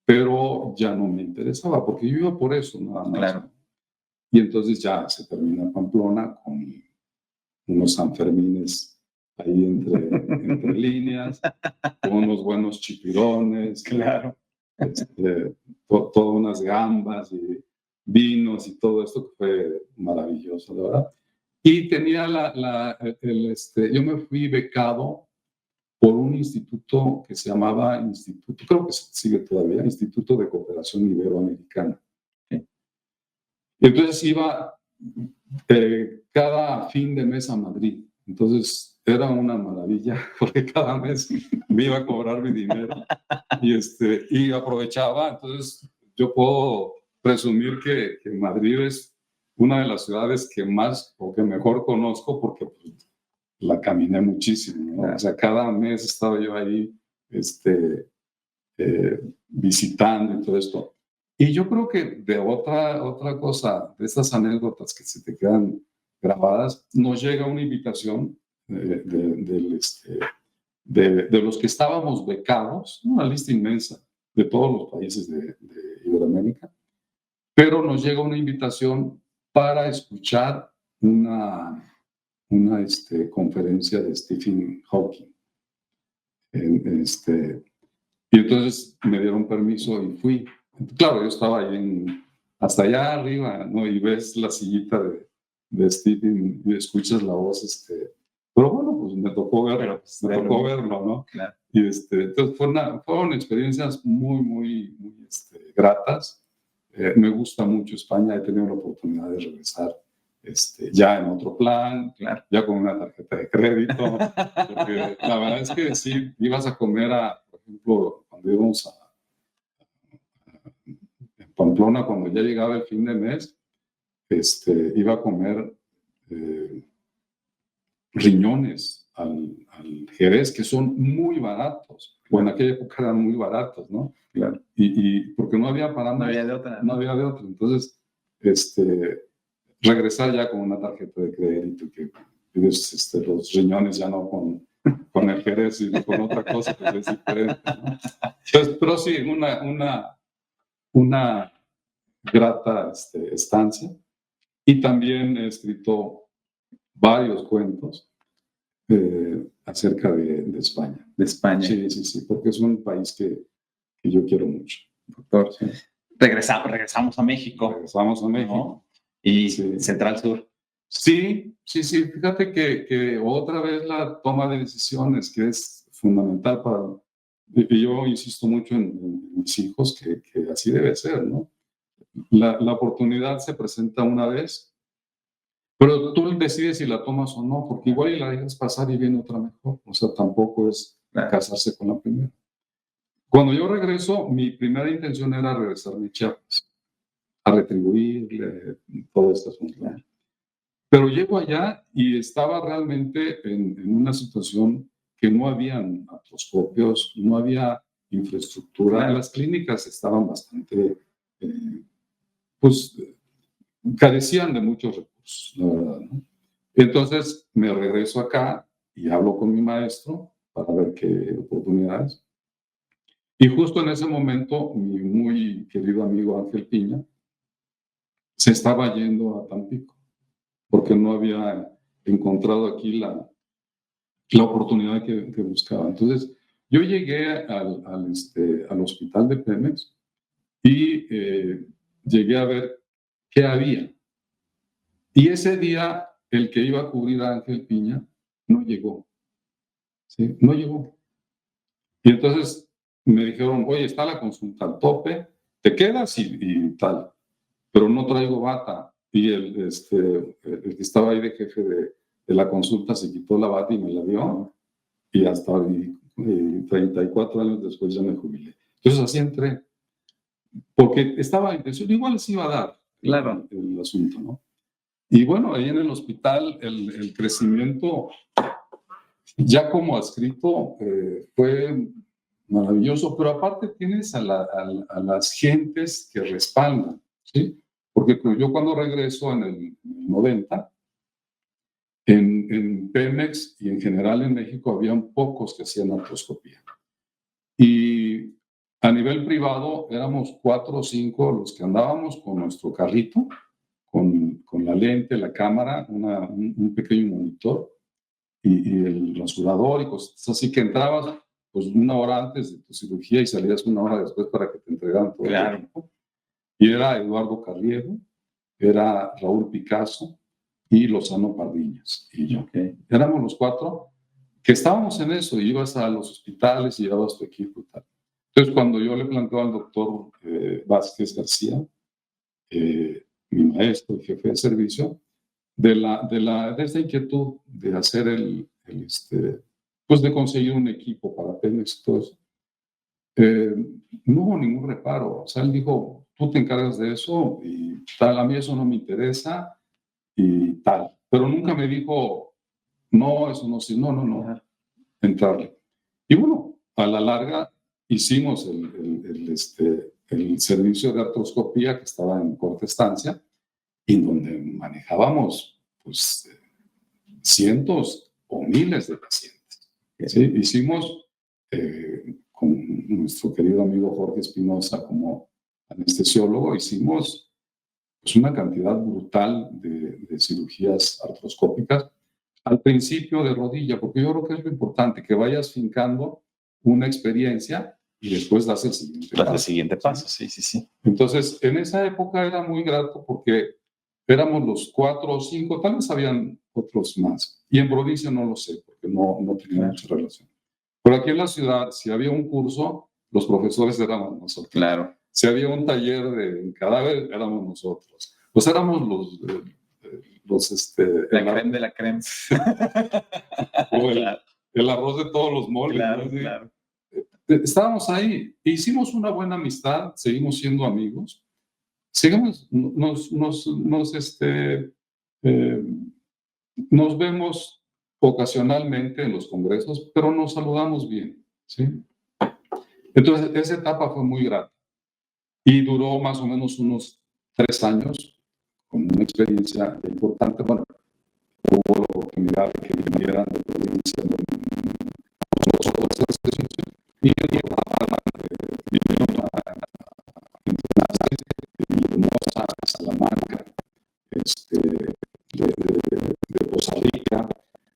Speaker 2: pero ya no me interesaba, porque yo iba por eso, nada más.
Speaker 1: Claro.
Speaker 2: Y entonces ya se termina Pamplona con unos Sanfermines ahí entre líneas, con unos buenos chipirones,
Speaker 1: claro,
Speaker 2: todas unas gambas y vinos y todo esto, que fue maravilloso, la verdad. Y tenía yo me fui becado por un instituto que se llamaba Instituto, creo que sigue todavía, Instituto de Cooperación Iberoamericana. ¿Sí? Y entonces iba cada fin de mes a Madrid. Entonces era una maravilla, porque cada mes me iba a cobrar mi dinero y aprovechaba. Entonces yo puedo presumir que Madrid es una de las ciudades que más o que mejor conozco, porque pues, la caminé muchísimo, ¿no? O sea, cada mes estaba yo ahí visitando y todo esto. Y yo creo que de otra cosa, de estas anécdotas que se te quedan grabadas, nos llega una invitación de los que estábamos becados, una lista inmensa de todos los países de Iberoamérica, pero nos llega una invitación para escuchar una conferencia de Stephen Hawking. Y entonces me dieron permiso y fui. Claro, yo estaba ahí hasta allá arriba, ¿no? Y ves la sillita de Stephen y escuchas la voz. Pero bueno, pues me tocó verlo, ¿no?
Speaker 1: Claro.
Speaker 2: Y entonces fueron experiencias muy, muy, muy gratas. Me gusta mucho España, he tenido la oportunidad de regresar ya en otro plan,
Speaker 1: Claro.
Speaker 2: ya con una tarjeta de crédito, porque la verdad es que sí, ibas a comer por ejemplo, cuando íbamos en Pamplona, cuando ya llegaba el fin de mes, iba a comer riñones al Jerez, que son muy baratos, o en aquella época eran muy baratos, ¿no?
Speaker 1: Claro.
Speaker 2: Y porque no había para
Speaker 1: No
Speaker 2: más,
Speaker 1: había de otra.
Speaker 2: no había de otra. Entonces, regresar ya con una tarjeta de crédito, que los riñones ya no con el Jerez, sino con otra cosa, pues es diferente, ¿no? Entonces, pero sí, una grata estancia. Y también he escrito varios cuentos acerca de España.
Speaker 1: De España.
Speaker 2: Sí, porque es un país que yo quiero mucho.
Speaker 1: Doctor, sí. Regresamos a México.
Speaker 2: Regresamos a México.
Speaker 1: ¿No? Y Central Sur.
Speaker 2: Sí. Fíjate que otra vez la toma de decisiones, que es fundamental para... Y yo insisto mucho en mis hijos que así debe ser, ¿no? La oportunidad se presenta una vez, pero tú decides si la tomas o no, porque igual la dejas pasar y viene otra mejor. O sea, tampoco es casarse con la primera. Cuando yo regreso, mi primera intención era regresarme a Chiapas, a retribuir todo este asunto. Pero llego allá y estaba realmente en una situación que no habían artroscopios, no había infraestructura.
Speaker 1: Claro.
Speaker 2: Las clínicas estaban bastante, pues, carecían de muchos recursos, la verdad, ¿no? Entonces me regreso acá y hablo con mi maestro para ver qué oportunidades. Y justo en ese momento, mi muy querido amigo Ángel Piña se estaba yendo a Tampico, porque no había encontrado aquí la oportunidad que buscaba. Entonces, yo llegué al hospital de Pemex y llegué a ver qué había. Y ese día, el que iba a cubrir a Ángel Piña no llegó. ¿Sí? No llegó. Y entonces me dijeron, oye, está la consulta al tope, te quedas y tal, pero no traigo bata. Y el que estaba ahí de jefe de la consulta se quitó la bata y me la dio, y hasta 34 años después ya me jubilé. Entonces así entré, porque estaba en intención, igual se iba a dar el asunto, ¿no? Y bueno, ahí en el hospital el crecimiento, ya como adscrito, fue maravilloso, pero aparte tienes a las gentes que respaldan, ¿sí? Porque yo cuando regreso en el 90, en Pemex y en general en México habían pocos que hacían artroscopía. Y a nivel privado éramos 4 o 5 los que andábamos con nuestro carrito, con la lente, la cámara, un pequeño monitor y el rasurador y cosas así, que entrabas pues 1 hora antes de tu cirugía y salías 1 hora después para que te entregaran todo el equipo. Y era Eduardo Carriedo, era Raúl Picasso y Lozano Pardiñas y yo. Éramos los 4 que estábamos en eso, ibas a los hospitales y llevabas tu equipo y tal. Entonces, cuando yo le planteo al doctor Vázquez García, mi maestro y jefe de servicio, de esta inquietud de hacer pues de conseguir un equipo para Pemex y todo eso, no hubo ningún reparo. O sea, él dijo, tú te encargas de eso y tal, a mí eso no me interesa y tal. Pero nunca me dijo, no, eso no, sí, no, entrarle. Y bueno, a la larga hicimos el servicio de artroscopía que estaba en corta estancia, y donde manejábamos pues cientos o miles de pacientes. ¿Sí? Hicimos con nuestro querido amigo Jorge Espinosa como anestesiólogo, hicimos pues, una cantidad brutal de cirugías artroscópicas al principio de rodilla, porque yo creo que es lo importante, que vayas fincando una experiencia y después das el siguiente paso.
Speaker 1: El siguiente paso, sí.
Speaker 2: Entonces, en esa época era muy grato porque éramos los 4 o 5, tal vez habían otros más. Y en provincia no lo sé, porque no tenía mucha relación. Pero aquí en la ciudad, si había un curso, los profesores éramos nosotros.
Speaker 1: Claro.
Speaker 2: Si había un taller de cadáver, éramos nosotros. Pues éramos
Speaker 1: la creme de la creme.
Speaker 2: O el arroz de todos los moles.
Speaker 1: Claro,
Speaker 2: ¿no?
Speaker 1: claro.
Speaker 2: Estábamos ahí, e hicimos una buena amistad, seguimos siendo amigos, seguimos, nos vemos ocasionalmente en los congresos, pero nos saludamos bien, ¿sí? Entonces, esa etapa fue muy grata y duró más o menos unos 3 años, con una experiencia importante. Bueno, hubo la oportunidad de que vinieran de provincia nosotros y vinieron a Salamanca, de Costa Rica.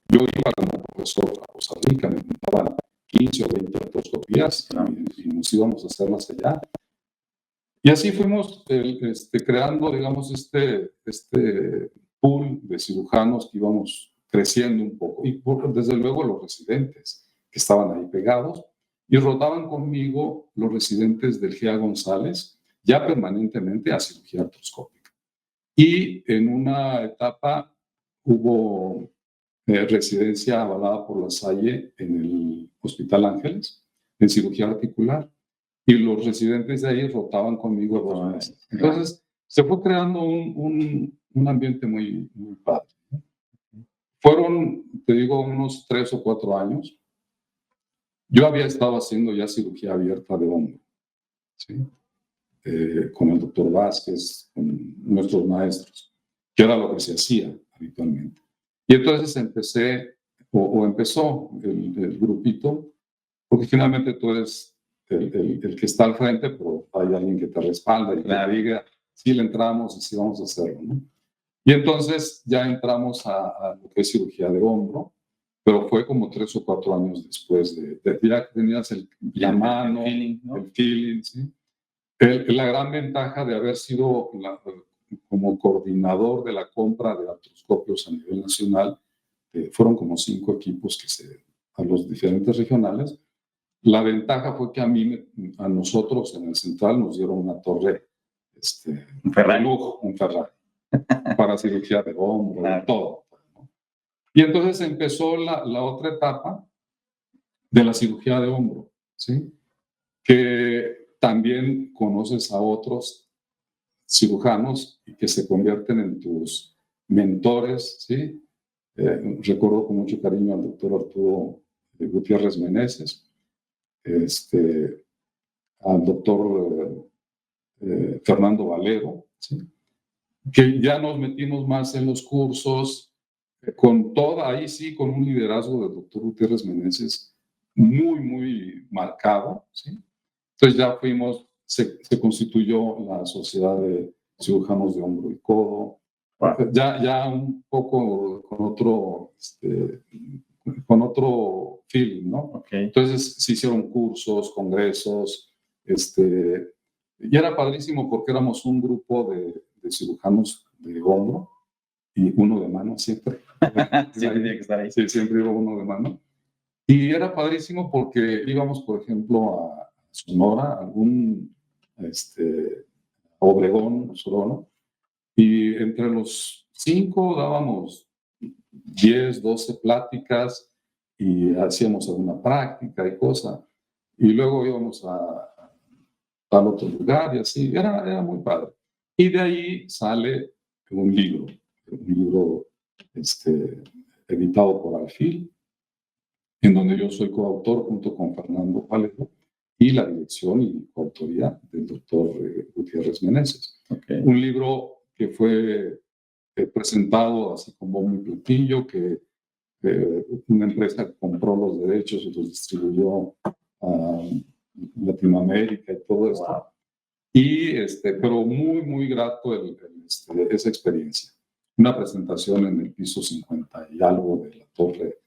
Speaker 2: Yo iba como profesor a Costa Rica, me juntaban 15 o 20 artroscopías y nos íbamos a hacerlas allá. Y así fuimos creando, digamos, este pool de cirujanos que íbamos creciendo un poco. Y desde luego los residentes que estaban ahí pegados. Y rotaban conmigo los residentes del GEA González, ya permanentemente a cirugía artroscópica. Y en una etapa hubo residencia avalada por La Salle en el Hospital Ángeles, en cirugía articular. Y los residentes de ahí rotaban conmigo 2 meses. Entonces, se fue creando un ambiente muy, muy padre. Fueron, te digo, unos 3 o 4 años. Yo había estado haciendo ya cirugía abierta de hombro, ¿sí? Con el doctor Vázquez, con nuestros maestros, que era lo que se hacía habitualmente. Y entonces empezó el grupito, porque finalmente tú eres el que está al frente, pero hay alguien que te respalda y te diga, sí le entramos y sí vamos a hacerlo, ¿no? Y entonces ya entramos a lo que es cirugía de hombro, pero fue como 3 o 4 años después de ya que tenías la mano, el feeling, ¿no? El feeling, ¿sí? La gran ventaja de haber sido como coordinador de la compra de artroscopios a nivel nacional, fueron como 5 equipos a los diferentes regionales. La ventaja fue que a nosotros en el central nos dieron una torre,
Speaker 1: un Ferrari,
Speaker 2: un Ferrari para cirugía de hombro, todo. Y entonces empezó la otra etapa de la cirugía de hombro, ¿sí? Que también conoces a otros cirujanos y que se convierten en tus mentores, ¿sí? Recuerdo con mucho cariño al doctor Arturo Gutiérrez Meneses, al doctor Fernando Valero, ¿sí? Que ya nos metimos más en los cursos, ahí sí, con un liderazgo del doctor Gutiérrez Meneses muy, muy marcado, ¿sí? Entonces ya se constituyó la Sociedad de Cirujanos de Hombro y Codo, ya un poco con otro feeling, ¿no?
Speaker 1: Okay.
Speaker 2: Entonces se hicieron cursos, congresos, y era padrísimo porque éramos un grupo de cirujanos de hombro y uno de mano siempre.
Speaker 1: Siempre tiene que estar ahí.
Speaker 2: Sí, siempre iba uno de mano. Y era padrísimo porque íbamos, por ejemplo, a Sonora, Obregón, Sonora, y entre los 5 dábamos 10, 12 pláticas y hacíamos alguna práctica y cosa. Y luego íbamos al otro lugar y así. Era muy padre. Y de ahí sale un libro editado por Alfil, en donde yo soy coautor junto con Fernando Valero y la dirección y coautoría del doctor Gutiérrez Meneses.
Speaker 1: Okay.
Speaker 2: Un libro que fue presentado así como un platillo, que una empresa compró los derechos y los distribuyó a Latinoamérica y todo esto. Wow. Y pero muy, muy grato esa experiencia. Una presentación en el piso 50 y algo de la torre,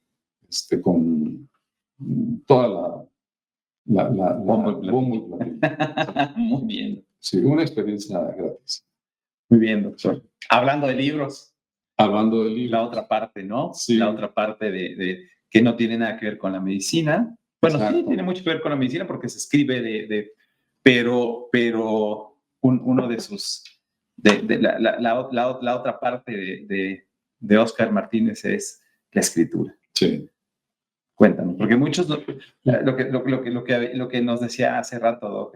Speaker 2: con toda la
Speaker 1: bombo y platillo. Muy bien.
Speaker 2: Sí, una experiencia gratis.
Speaker 1: Muy bien, doctor. Hablando de libros.
Speaker 2: Hablando de libros.
Speaker 1: La otra parte, ¿no?
Speaker 2: Sí.
Speaker 1: La otra parte de que no tiene nada que ver con la medicina. Bueno,
Speaker 2: Exacto.
Speaker 1: Sí, tiene mucho que ver con la medicina porque se escribe pero uno de sus, la otra parte de Óscar Martínez es la escritura.
Speaker 2: Sí.
Speaker 1: Cuéntanos, porque muchos, lo que nos decía hace rato, Doc,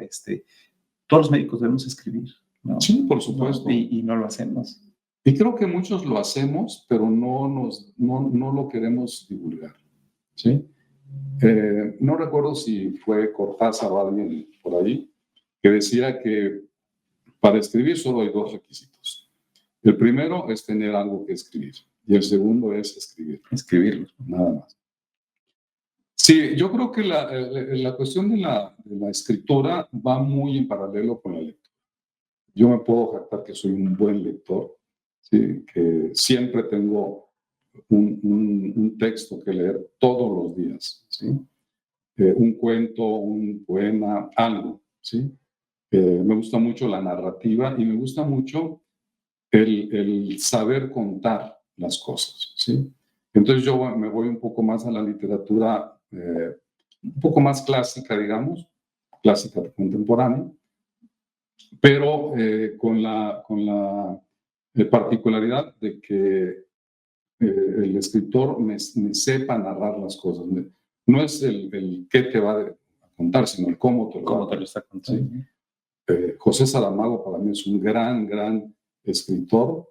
Speaker 1: todos los médicos debemos escribir, ¿no?
Speaker 2: Sí, por supuesto.
Speaker 1: No, y no lo hacemos.
Speaker 2: Y creo que muchos lo hacemos, pero no lo queremos divulgar, ¿sí? No recuerdo si fue Cortázar o alguien por ahí que decía que para escribir solo hay 2 requisitos. El primero es tener algo que escribir y el segundo es escribirlo, nada más. Sí, yo creo que la cuestión de la escritura va muy en paralelo con la lectura. Yo me puedo jactar que soy un buen lector, ¿sí? Que siempre tengo un texto que leer todos los días, ¿sí? Un cuento, un poema, algo, ¿sí? Me gusta mucho la narrativa y me gusta mucho el saber contar las cosas, ¿sí? Entonces yo me voy un poco más a la literatura, un poco más clásica, digamos, clásica contemporánea, pero con la particularidad de que el escritor me sepa narrar las cosas. No es el qué te va a contar, sino el cómo te
Speaker 1: lo está contando.
Speaker 2: ¿Sí? José Saramago para mí es un gran escritor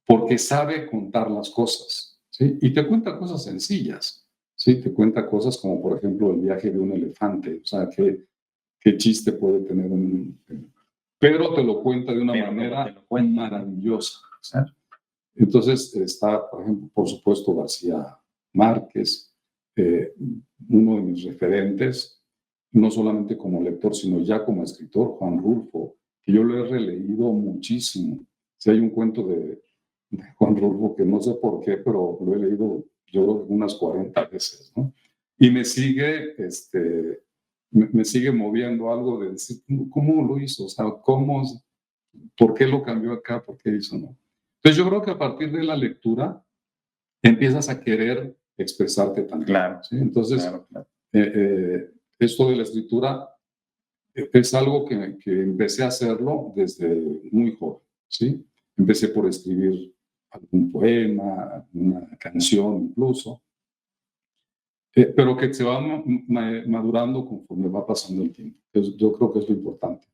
Speaker 2: porque sabe contar las cosas, ¿sí? Y te cuenta cosas sencillas, ¿sí? Te cuenta cosas como, por ejemplo, el viaje de un elefante, o sea, qué chiste puede tener pero te lo cuenta de una manera maravillosa, ¿sí? Entonces está, por ejemplo, por supuesto, García Márquez, uno de mis referentes, no solamente como lector, sino ya como escritor, Juan Rulfo, que yo lo he releído muchísimo. Si hay un cuento de Juan Rulfo que no sé por qué, pero lo he leído yo creo unas 40 veces, ¿no? Y me sigue, me sigue moviendo algo de decir, ¿cómo lo hizo? O sea, ¿por qué lo cambió acá? ¿Por qué hizo no? Entonces yo creo que a partir de la lectura empiezas a querer expresarte también.
Speaker 1: Claro.
Speaker 2: ¿Sí? Entonces,
Speaker 1: claro.
Speaker 2: Esto de la escritura es algo que empecé a hacerlo desde muy joven, ¿sí? Empecé por escribir algún poema, una canción incluso, pero que se va madurando conforme va pasando el tiempo. Entonces, yo creo que es lo importante.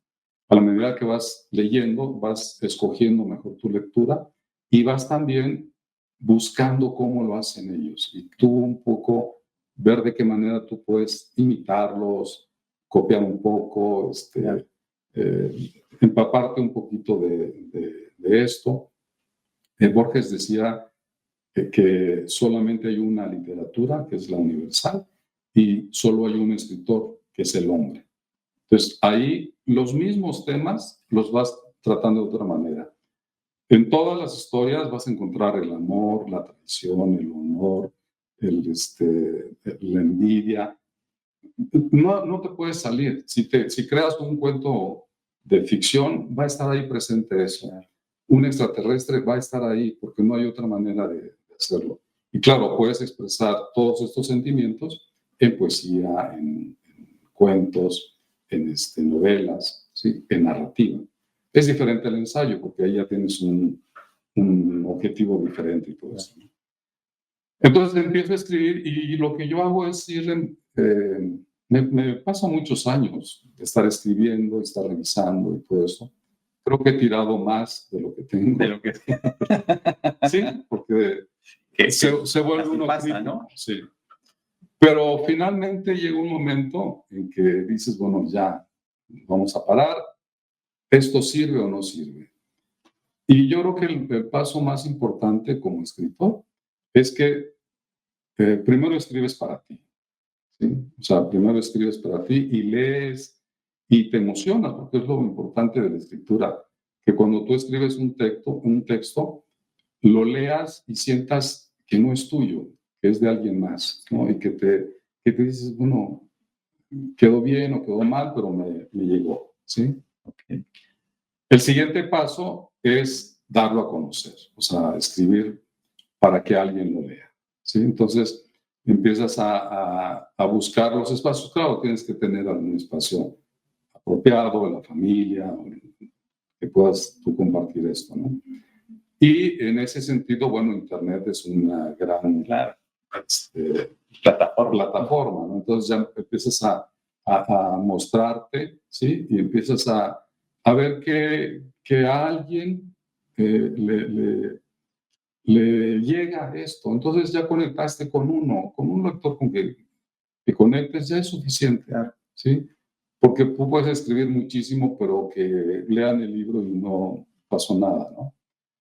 Speaker 2: A la medida que vas leyendo, vas escogiendo mejor tu lectura y vas también buscando cómo lo hacen ellos. Y tú un poco ver de qué manera tú puedes imitarlos, copiar un poco, empaparte un poquito de esto. Borges decía que solamente hay una literatura, que es la universal, y solo hay un escritor, que es el hombre. Entonces, ahí los mismos temas los vas tratando de otra manera. En todas las historias vas a encontrar el amor, la traición, el honor, la envidia. No te puedes salir. Si creas un cuento de ficción, va a estar ahí presente eso. Un extraterrestre va a estar ahí porque no hay otra manera de hacerlo. Y claro, puedes expresar todos estos sentimientos en poesía, en cuentos, en novelas, ¿sí? En narrativa. Es diferente el ensayo porque ahí ya tienes un objetivo diferente y todo eso. Entonces empiezo a escribir y lo que yo hago es ir, me pasa muchos años de estar escribiendo, estar revisando y todo eso. Creo que he tirado más de lo que tengo.
Speaker 1: De lo que
Speaker 2: sí, porque se vuelve uno
Speaker 1: pasa,
Speaker 2: crítico,
Speaker 1: ¿no?
Speaker 2: Sí. Pero finalmente llega un momento en que dices, bueno, ya, vamos a parar, ¿esto sirve o no sirve? Y yo creo que el paso más importante como escritor es que primero escribes para ti, ¿sí? O sea, primero escribes para ti y lees y te emociona, porque es lo importante de la escritura, que cuando tú escribes un texto, lo leas y sientas que no es tuyo, que es de alguien más, ¿no? Y que te dices, bueno, quedó bien o quedó mal, pero me llegó, ¿sí?
Speaker 1: Okay.
Speaker 2: El siguiente paso es darlo a conocer, o sea, escribir para que alguien lo lea, ¿sí? Entonces, empiezas a buscar los espacios. Claro, tienes que tener algún espacio apropiado de la familia, que puedas tú compartir esto, ¿no? Y en ese sentido, bueno, Internet es una gran plataforma, ¿no? Entonces ya empiezas a mostrarte, ¿sí? Y empiezas a ver que a alguien le llega esto. Entonces ya conectaste con un lector con que conectes, ya es suficiente, ¿sí? Porque tú puedes escribir muchísimo, pero que lean el libro y no pasó nada, ¿no?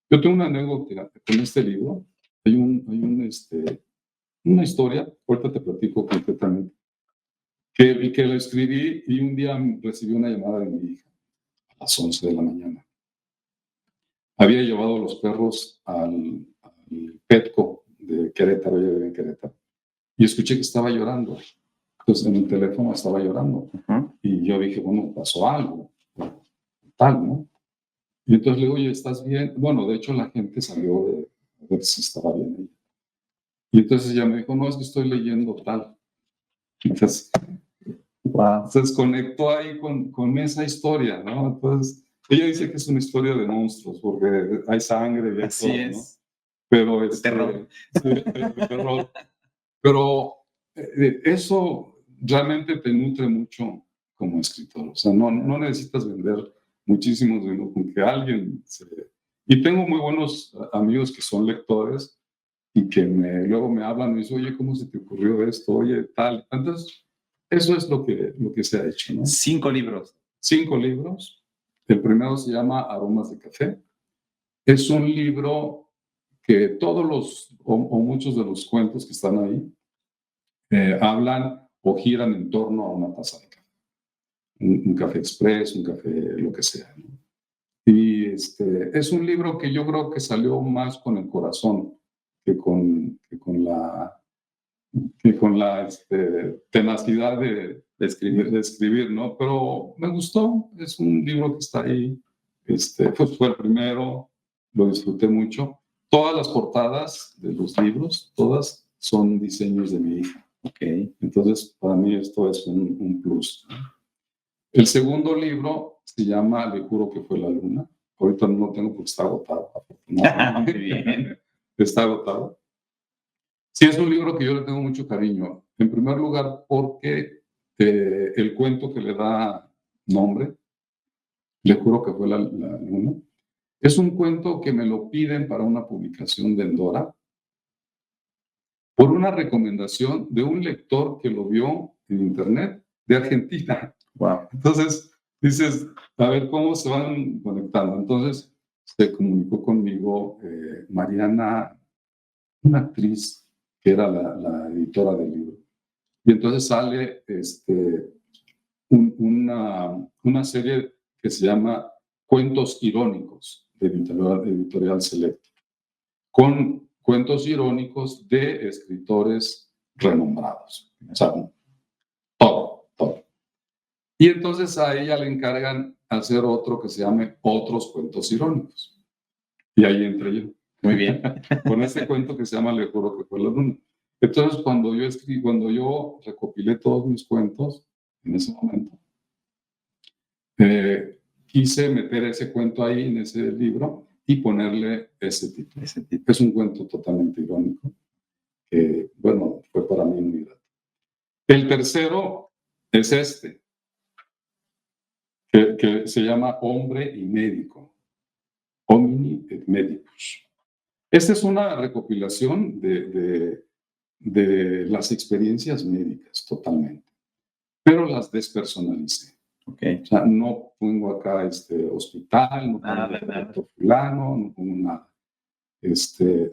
Speaker 2: Yo tengo una anécdota con este libro. Hay una historia, ahorita te platico concretamente, que lo escribí y un día recibí una llamada de mi hija a las 11 de la mañana. Había llevado los perros al Petco de Querétaro, ella vive en Querétaro, y escuché que estaba llorando. Entonces en el teléfono estaba llorando. Y yo dije, bueno, pasó algo, tal, ¿no? Y entonces le digo, oye, ¿estás bien? Bueno, de hecho la gente salió a ver si estaba bien ella. Y entonces ella me dijo, no, es que estoy leyendo tal. Entonces, entonces conectó ahí con esa historia, ¿no? Entonces, ella dice que es una historia de monstruos, porque hay sangre y hay
Speaker 1: Así
Speaker 2: todo,
Speaker 1: es.
Speaker 2: ¿no? Pero
Speaker 1: terror.
Speaker 2: Sí, de terror. Pero eso realmente te nutre mucho como escritor. O sea, no necesitas vender muchísimos libros con que alguien se... Y tengo muy buenos amigos que son lectores y que luego me hablan y me dicen, oye, ¿cómo se te ocurrió esto? Oye, tal. Entonces, eso es lo que se ha hecho, ¿no?
Speaker 1: 5 libros.
Speaker 2: 5 libros. El primero se llama Aromas de Café. Es un libro que todos los, o muchos de los cuentos que están ahí, hablan o giran en torno a una taza de café. Un café express, un café, lo que sea, ¿no? Y es un libro que yo creo que salió más con el corazón que con la tenacidad de escribir, ¿no? Pero me gustó, es un libro que está ahí, fue el primero, lo disfruté mucho. Todas las portadas de los libros, todas son diseños de mi hija.
Speaker 1: Okay.
Speaker 2: Entonces, para mí esto es un plus. El segundo libro se llama Le juro que fue la luna. Ahorita no lo tengo porque está agotado.
Speaker 1: Muy bien.
Speaker 2: Está agotado. Sí, es un libro que yo le tengo mucho cariño. En primer lugar, porque el cuento que le da nombre, Le juro que fue la luna, es un cuento que me lo piden para una publicación de Endora por una recomendación de un lector que lo vio en internet de Argentina.
Speaker 1: Wow.
Speaker 2: Entonces, dices, a ver cómo se van conectando. Entonces, se comunicó conmigo Mariana, una actriz que era la editora del libro. Y entonces sale una serie que se llama Cuentos Irónicos, de Editorial Selecto, con cuentos irónicos de escritores renombrados. O sea, todo. Y entonces a ella le encargan hacer otro que se llame Otros Cuentos Irónicos. Y ahí entré yo.
Speaker 1: Muy bien.
Speaker 2: Con este cuento que se llama Le juro que fue la luna. Entonces, cuando yo recopilé todos mis cuentos en ese momento, quise meter ese cuento ahí en ese libro y ponerle ese título. Es un cuento totalmente irónico que, bueno, fue para mí muy grato. El tercero es que se llama Hombre y Médico, Homini et Medicus. Esta es una recopilación de las experiencias médicas totalmente, pero las despersonalicé.
Speaker 1: Okay.
Speaker 2: O sea, no pongo acá hospital, no pongo fulano, no pongo nada.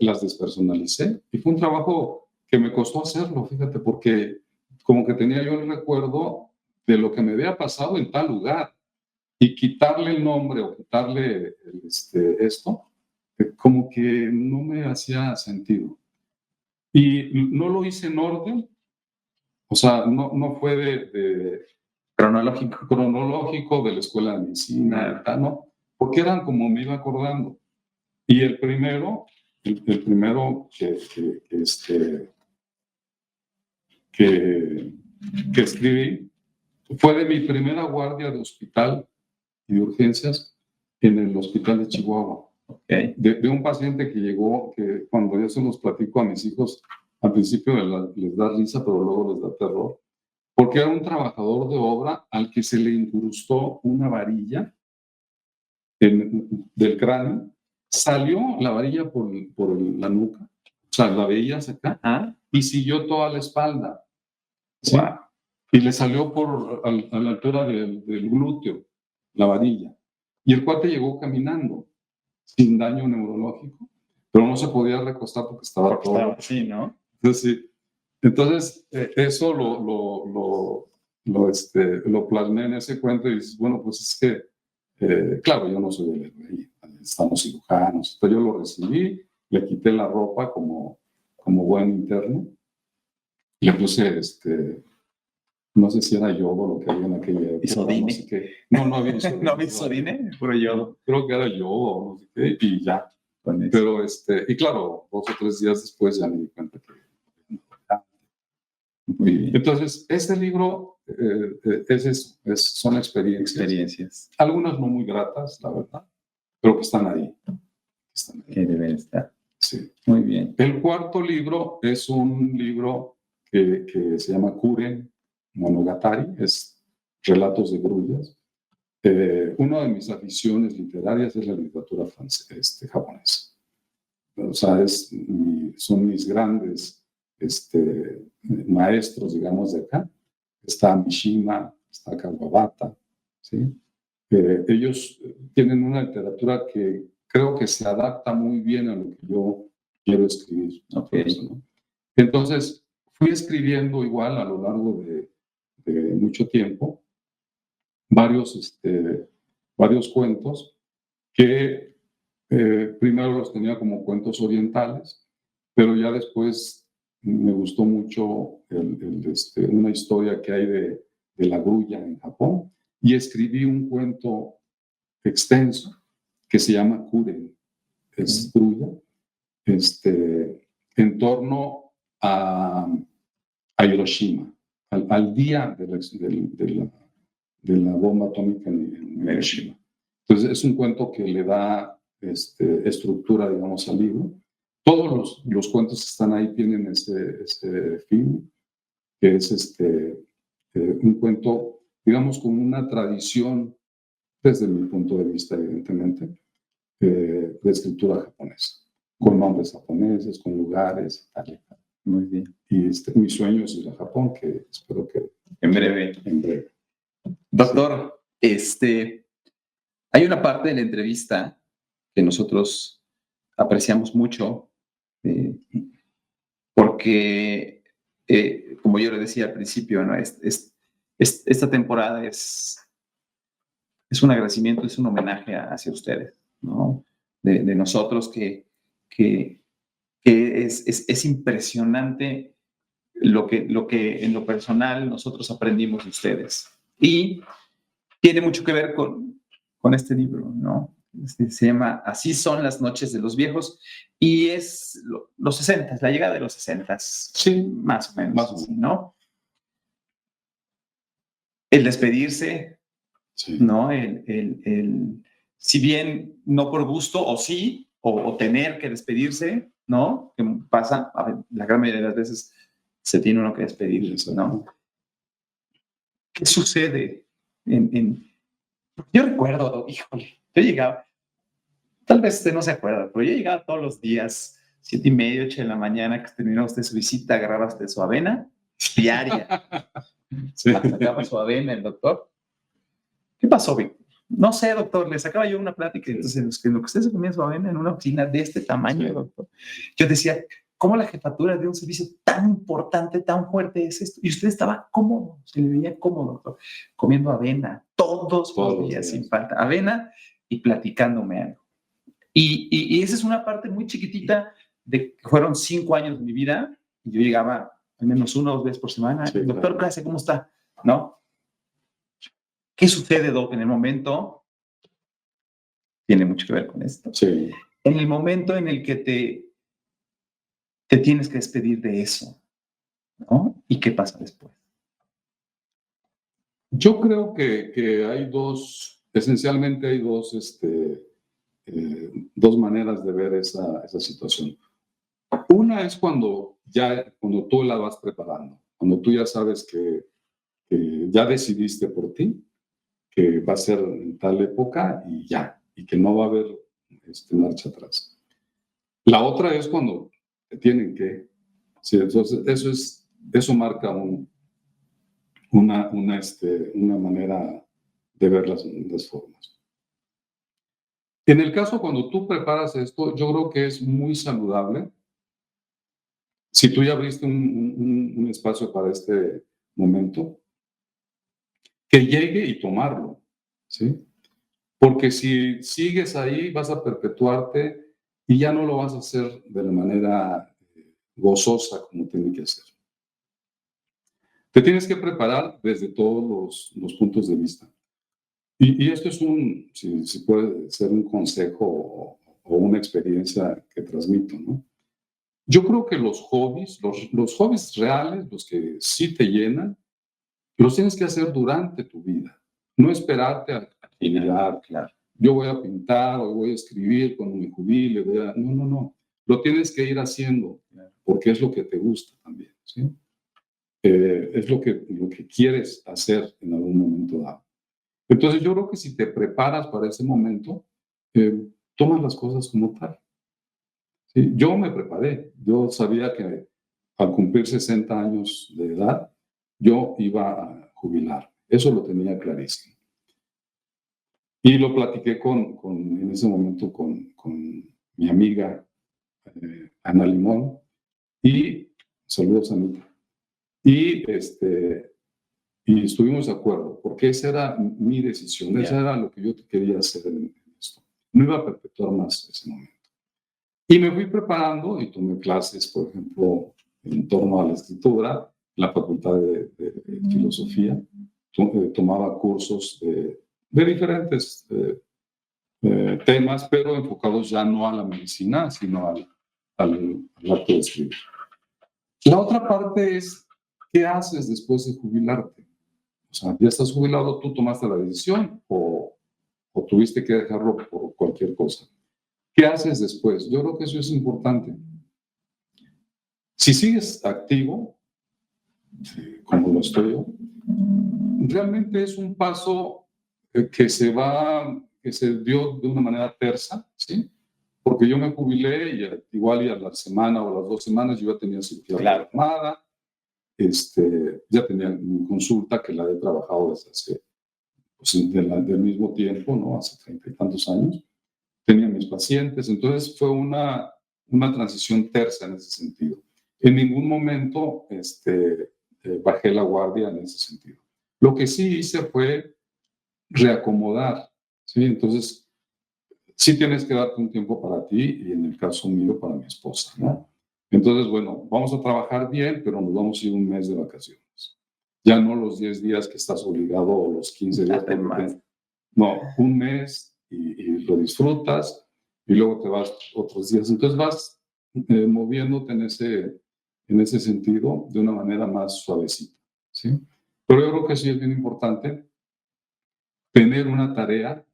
Speaker 2: Las despersonalicé y fue un trabajo que me costó hacerlo, fíjate, porque como que tenía yo el recuerdo de lo que me había pasado en tal lugar y quitarle el nombre o quitarle esto, como que no me hacía sentido. Y no lo hice en orden, o sea, no fue de
Speaker 1: cronológico
Speaker 2: de la escuela de medicina, ¿no? porque eran como me iba acordando. Y el primero que escribí fue de mi primera guardia de hospital y de urgencias en el hospital de Chihuahua.
Speaker 1: Okay.
Speaker 2: De un paciente que llegó, que cuando yo se los platico a mis hijos, al principio les da risa, pero luego les da terror, porque era un trabajador de obra al que se le incrustó una varilla del cráneo, salió la varilla por la nuca, o sea, la veías acá, y siguió toda la espalda. ¿Sí?
Speaker 1: Wow.
Speaker 2: Y le salió a la altura del glúteo, la varilla. Y el cuate llegó caminando, sin daño neurológico, pero no se podía recostar porque estaba todo.
Speaker 1: Sí, ¿no?
Speaker 2: Entonces, eso lo plasmé en ese cuento y dices, bueno, pues es que, claro, yo no soy el héroe, estamos cirujanos. Entonces yo lo recibí, le quité la ropa como buen interno, le puse, no sé si era yodo lo que había en aquella época.
Speaker 1: ¿Isodine?
Speaker 2: No sé qué. No había isodine.
Speaker 1: ¿No había isodine? Puro yodo.
Speaker 2: Creo que era yodo, no sé qué, y ya. Pero, y claro, 2 o 3 días después ya me di cuenta que...
Speaker 1: Muy bien.
Speaker 2: Entonces, este libro son experiencias. Algunas no muy gratas, la verdad, pero que están ahí.
Speaker 1: Que deben estar.
Speaker 2: Sí.
Speaker 1: Muy bien.
Speaker 2: El cuarto libro es un libro que se llama Kuren Monogatari, es Relatos de Grullas. Una de mis aficiones literarias es la literatura japonesa. O sea, son mis grandes maestros, digamos, de acá. Está Mishima, está Kawabata, ¿sí? Ellos tienen una literatura que creo que se adapta muy bien a lo que yo quiero escribir.
Speaker 1: Okay.
Speaker 2: ¿No? Entonces, fui escribiendo igual a lo largo de mucho tiempo varios cuentos que primero los tenía como cuentos orientales, pero ya después me gustó mucho una historia que hay de la grulla en Japón y escribí un cuento extenso que se llama Kuren, es grulla, en torno a Hiroshima, al día de la bomba atómica en Hiroshima. Entonces es un cuento que le da estructura, digamos, al libro. Todos los cuentos que están ahí tienen ese fin, que es un cuento, digamos, con una tradición, desde mi punto de vista, evidentemente, de escritura japonesa, con nombres japoneses, con lugares, tal.
Speaker 1: Muy bien.
Speaker 2: Y mi sueño es ir a Japón, que espero que
Speaker 1: en breve. Doctor, hay una parte de la entrevista que nosotros apreciamos mucho, porque, como yo le decía al principio, ¿no? Esta temporada es un agradecimiento, es un homenaje hacia ustedes, ¿no? De nosotros que es impresionante lo que en lo personal nosotros aprendimos de ustedes. Y tiene mucho que ver con este libro, ¿no? Se llama Así son las noches de los viejos y es los 60, la llegada de los 60,
Speaker 2: sí,
Speaker 1: más o menos, ¿no? El despedirse, sí. ¿No? Si bien no por gusto, o sí, o tener que despedirse, ¿no? Que pasa, a ver, la gran mayoría de las veces se tiene uno que despedir, ¿no? ¿Qué sucede yo recuerdo, híjole, yo llegaba, tal vez usted no se acuerda, pero yo llegaba todos los días, 7:30, 8 de la mañana, que terminaba usted su visita, agarraba usted su avena diaria. Sí. Sacaba su avena el doctor. ¿Qué pasó, Víctor? No sé, doctor, le sacaba yo una plática, entonces en lo que usted se comía su avena en una oficina de este tamaño, sí. Doctor, yo decía, ¿cómo la jefatura de un servicio tan importante, tan fuerte es esto? Y usted estaba cómodo, se le veía cómodo, doctor, comiendo avena todos los días sin falta, avena y platicándome algo. Y esa es una parte muy chiquitita de que fueron 5 años de mi vida y yo llegaba al menos 1 o 2 veces por semana. Sí, doctor, claro. Clase, ¿cómo está? ¿No? ¿Qué sucede, Doc, en el momento tiene mucho que ver con esto.
Speaker 2: Sí.
Speaker 1: En el momento en el que te tienes que despedir de eso, ¿no? ¿Y qué pasa después?
Speaker 2: Yo creo que hay esencialmente hay dos maneras de ver esa situación. Una es cuando tú la vas preparando, cuando tú ya sabes que ya decidiste por ti, que va a ser en tal época y ya, y que no va a haber marcha atrás. La otra es cuando te tienen que, sí, entonces eso marca una manera de ver las formas. En el caso cuando tú preparas esto, yo creo que es muy saludable. Si tú ya abriste un espacio para este momento, que llegue y tomarlo, ¿sí? Porque si sigues ahí, vas a perpetuarte y ya no lo vas a hacer de la manera gozosa como tiene que ser. Te tienes que preparar desde todos los puntos de vista. Y esto es si puede ser un consejo o una experiencia que transmito, ¿no? Yo creo que los hobbies reales, los que sí te llenan, los tienes que hacer durante tu vida. No esperarte a jubilar.
Speaker 1: Claro.
Speaker 2: Yo voy a pintar o voy a escribir cuando me jubile. No. Lo tienes que ir haciendo porque es lo que te gusta también, ¿sí? Es lo que quieres hacer en algún momento dado. Entonces yo creo que si te preparas para ese momento, tomas las cosas como tal. ¿Sí? Yo me preparé. Yo sabía que al cumplir 60 años de edad, yo iba a jubilar. Eso lo tenía clarísimo. Y lo platiqué en ese momento con mi amiga Ana Limón, y saludos, Anita. Y estuvimos de acuerdo, porque esa era mi decisión, esa era lo que yo quería hacer en esto. No iba a perpetuar más ese momento. Y me fui preparando y tomé clases, por ejemplo, en torno a la escritura, en la Facultad de Filosofía. Tomaba cursos de diferentes temas, pero enfocados ya no a la medicina, sino al arte de escribir. La otra parte es, ¿qué haces después de jubilarte? O sea, ya estás jubilado, tú tomaste la decisión o tuviste que dejarlo por cualquier cosa. ¿Qué haces después? Yo creo que eso es importante. Si sigues activo, como lo estoy yo, realmente es un paso que se dio de una manera tersa, ¿sí? Porque yo me jubilé y igual y a la semana o a las 2 semanas yo ya tenía cirugía programada, ya tenía mi consulta que la he trabajado desde hace, pues, del mismo tiempo, ¿no? Hace 30 y tantos años. Tenía mis pacientes, entonces fue una transición tersa en ese sentido. En ningún momento bajé la guardia en ese sentido. Lo que sí hice fue reacomodar, ¿sí? Entonces, sí tienes que darte un tiempo para ti y en el caso mío para mi esposa, ¿no? Entonces, bueno, vamos a trabajar bien, pero nos vamos a ir un mes de vacaciones. Ya no los 10 días que estás obligado o los 15 días. No, un mes y lo disfrutas y luego te vas otros días. Entonces vas moviéndote en ese sentido de una manera más suavecita, ¿sí? Pero yo creo que sí es bien importante tener una tarea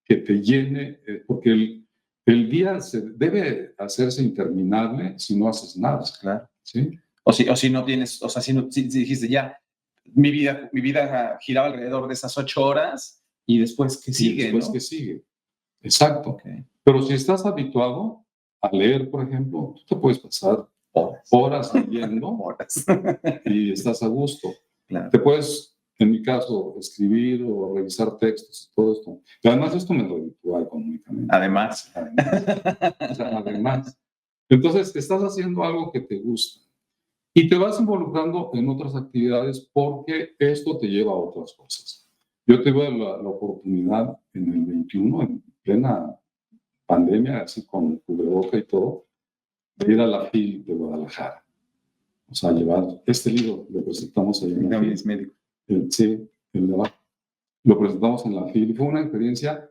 Speaker 2: que te llene, porque el día debe hacerse interminable si no haces nada.
Speaker 1: Claro.
Speaker 2: ¿Sí?
Speaker 1: O si no tienes, o sea, si dijiste ya, mi vida giraba alrededor de esas 8 horas y después que sigue,
Speaker 2: después,
Speaker 1: ¿no?
Speaker 2: que sigue. Exacto.
Speaker 1: Okay.
Speaker 2: Pero si estás habituado a leer, por ejemplo, tú te puedes pasar horas leyendo
Speaker 1: horas.
Speaker 2: Y estás a gusto.
Speaker 1: Claro.
Speaker 2: Te puedes, en mi caso, escribir o revisar textos y todo esto. Y además esto me reditúa económicamente.
Speaker 1: Además.
Speaker 2: O sea, además. Entonces, estás haciendo algo que te gusta. Y te vas involucrando en otras actividades porque esto te lleva a otras cosas. Yo tuve la oportunidad en el 21, en plena pandemia, así con cubreboca y todo, de ir a la FIL de Guadalajara. O sea, llevar este libro, lo presentamos ahí en la FIL.
Speaker 1: Médico.
Speaker 2: Sí, lo presentamos en la FIL. Fue una experiencia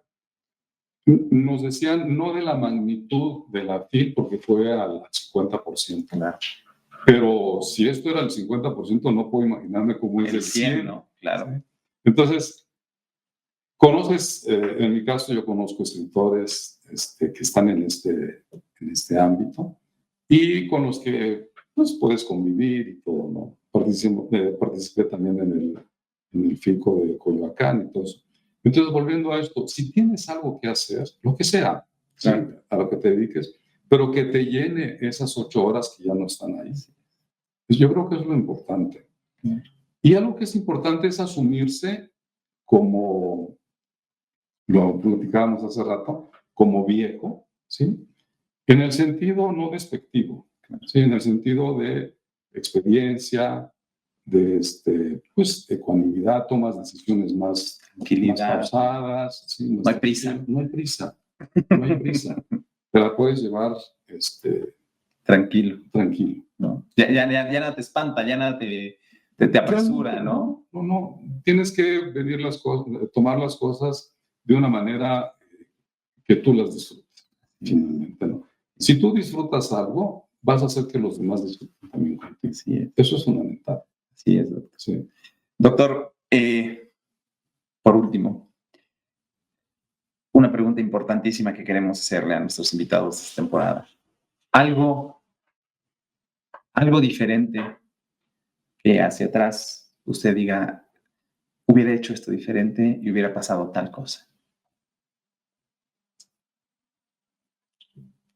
Speaker 2: Nos decían no de la magnitud de la FIL, porque fue al 50%.
Speaker 1: Claro.
Speaker 2: Pero si esto era el 50%, no puedo imaginarme cómo es
Speaker 1: El
Speaker 2: el 100%,
Speaker 1: ¿no? Claro.
Speaker 2: ¿sí? Entonces, conoces, en mi caso yo conozco escritores que están en este ámbito y con los que pues, puedes convivir y todo, ¿no? Participé también en el FICO de Coyoacán y todo eso. Entonces, volviendo a esto, si tienes algo que hacer, lo que sea, ¿sí? A lo que te dediques, pero que te llene esas 8 horas que ya no están ahí. Pues yo creo que es lo importante. Y algo que es importante es asumirse como, lo platicábamos hace rato, como viejo, ¿sí? En el sentido no despectivo, ¿sí? En el sentido de experiencia, de ecuanimidad, tomas decisiones más pausadas. ¿Sí?
Speaker 1: No hay prisa.
Speaker 2: No hay prisa. No hay prisa. Te la puedes llevar
Speaker 1: tranquilo.
Speaker 2: Tranquilo.
Speaker 1: ¿No? Ya nada te espanta, ya nada te apresura, ¿no?
Speaker 2: No. Tienes que venir tomar las cosas de una manera que tú las disfrutes, finalmente, ¿no? Si tú disfrutas algo, vas a hacer que los demás disfruten también contigo.
Speaker 1: Sí.
Speaker 2: Eso es fundamental.
Speaker 1: Sí, es doctor.
Speaker 2: Sí.
Speaker 1: Doctor, por último, una pregunta importantísima que queremos hacerle a nuestros invitados de esta temporada. Algo diferente que hacia atrás usted diga, hubiera hecho esto diferente y hubiera pasado tal cosa.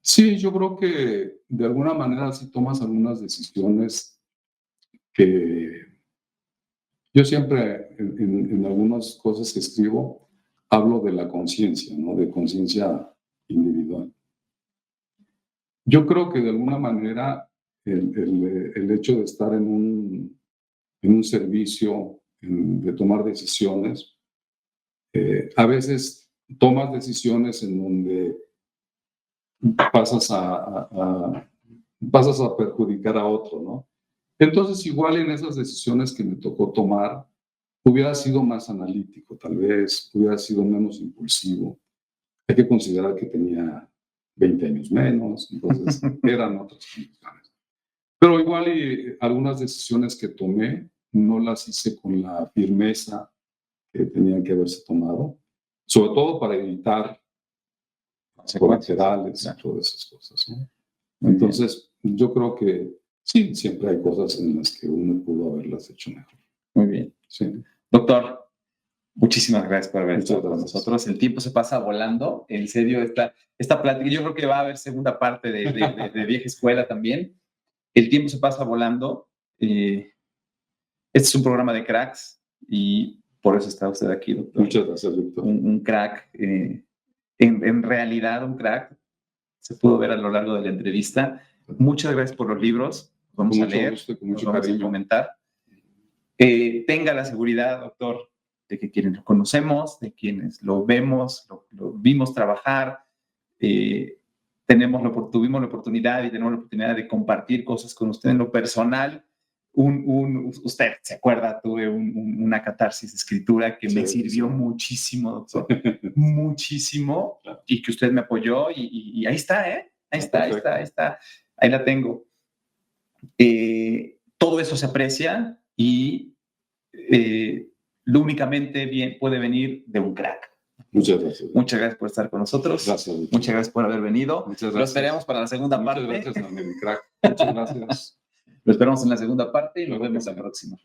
Speaker 2: Sí, yo creo que de alguna manera sí tomas algunas decisiones que yo siempre en algunas cosas que escribo hablo de la conciencia, ¿no? De conciencia individual. Yo creo que de alguna manera el hecho de estar en un servicio, de tomar decisiones, a veces tomas decisiones en donde pasas a perjudicar a otro, ¿no? Entonces, igual en esas decisiones que me tocó tomar, hubiera sido más analítico, tal vez, hubiera sido menos impulsivo. Hay que considerar que tenía 20 años menos, entonces eran otras condiciones. Pero igual y algunas decisiones que tomé no las hice con la firmeza que tenían que haberse tomado, sobre todo para evitar colaterales y todas esas cosas, ¿no? Entonces, yo creo que sí, siempre hay cosas en las que uno pudo haberlas hecho mejor.
Speaker 1: Muy bien.
Speaker 2: Sí.
Speaker 1: Doctor, muchísimas gracias por haber estado con nosotros. El tiempo se pasa volando. En serio, esta plática, yo creo que va a haber segunda parte de Vieja Escuela también. El tiempo se pasa volando. Este es un programa de cracks y por eso está usted aquí, doctor.
Speaker 2: Muchas gracias, doctor.
Speaker 1: Un crack, en realidad un crack. Se pudo ver a lo largo de la entrevista. Muchas gracias por los libros. Vamos a leer, vamos a implementar. Tenga la seguridad, doctor, de que quienes lo conocemos, de quienes lo vemos, lo vimos trabajar, tuvimos la oportunidad y tenemos la oportunidad de compartir cosas con usted en lo personal. Usted se acuerda, tuve una catarsis de escritura que me sirvió muchísimo, doctor, muchísimo, y que usted me apoyó y ahí está, ahí está, ahí la tengo. Todo eso se aprecia y lo únicamente bien puede venir de un crack.
Speaker 2: Muchas gracias.
Speaker 1: Muchas gracias por estar con nosotros.
Speaker 2: Gracias.
Speaker 1: Muchas gracias por haber venido.
Speaker 2: Muchas gracias.
Speaker 1: Lo esperamos para la segunda parte.
Speaker 2: Muchas gracias, crack. Muchas gracias.
Speaker 1: Lo esperamos en la segunda parte y nos vemos la próxima.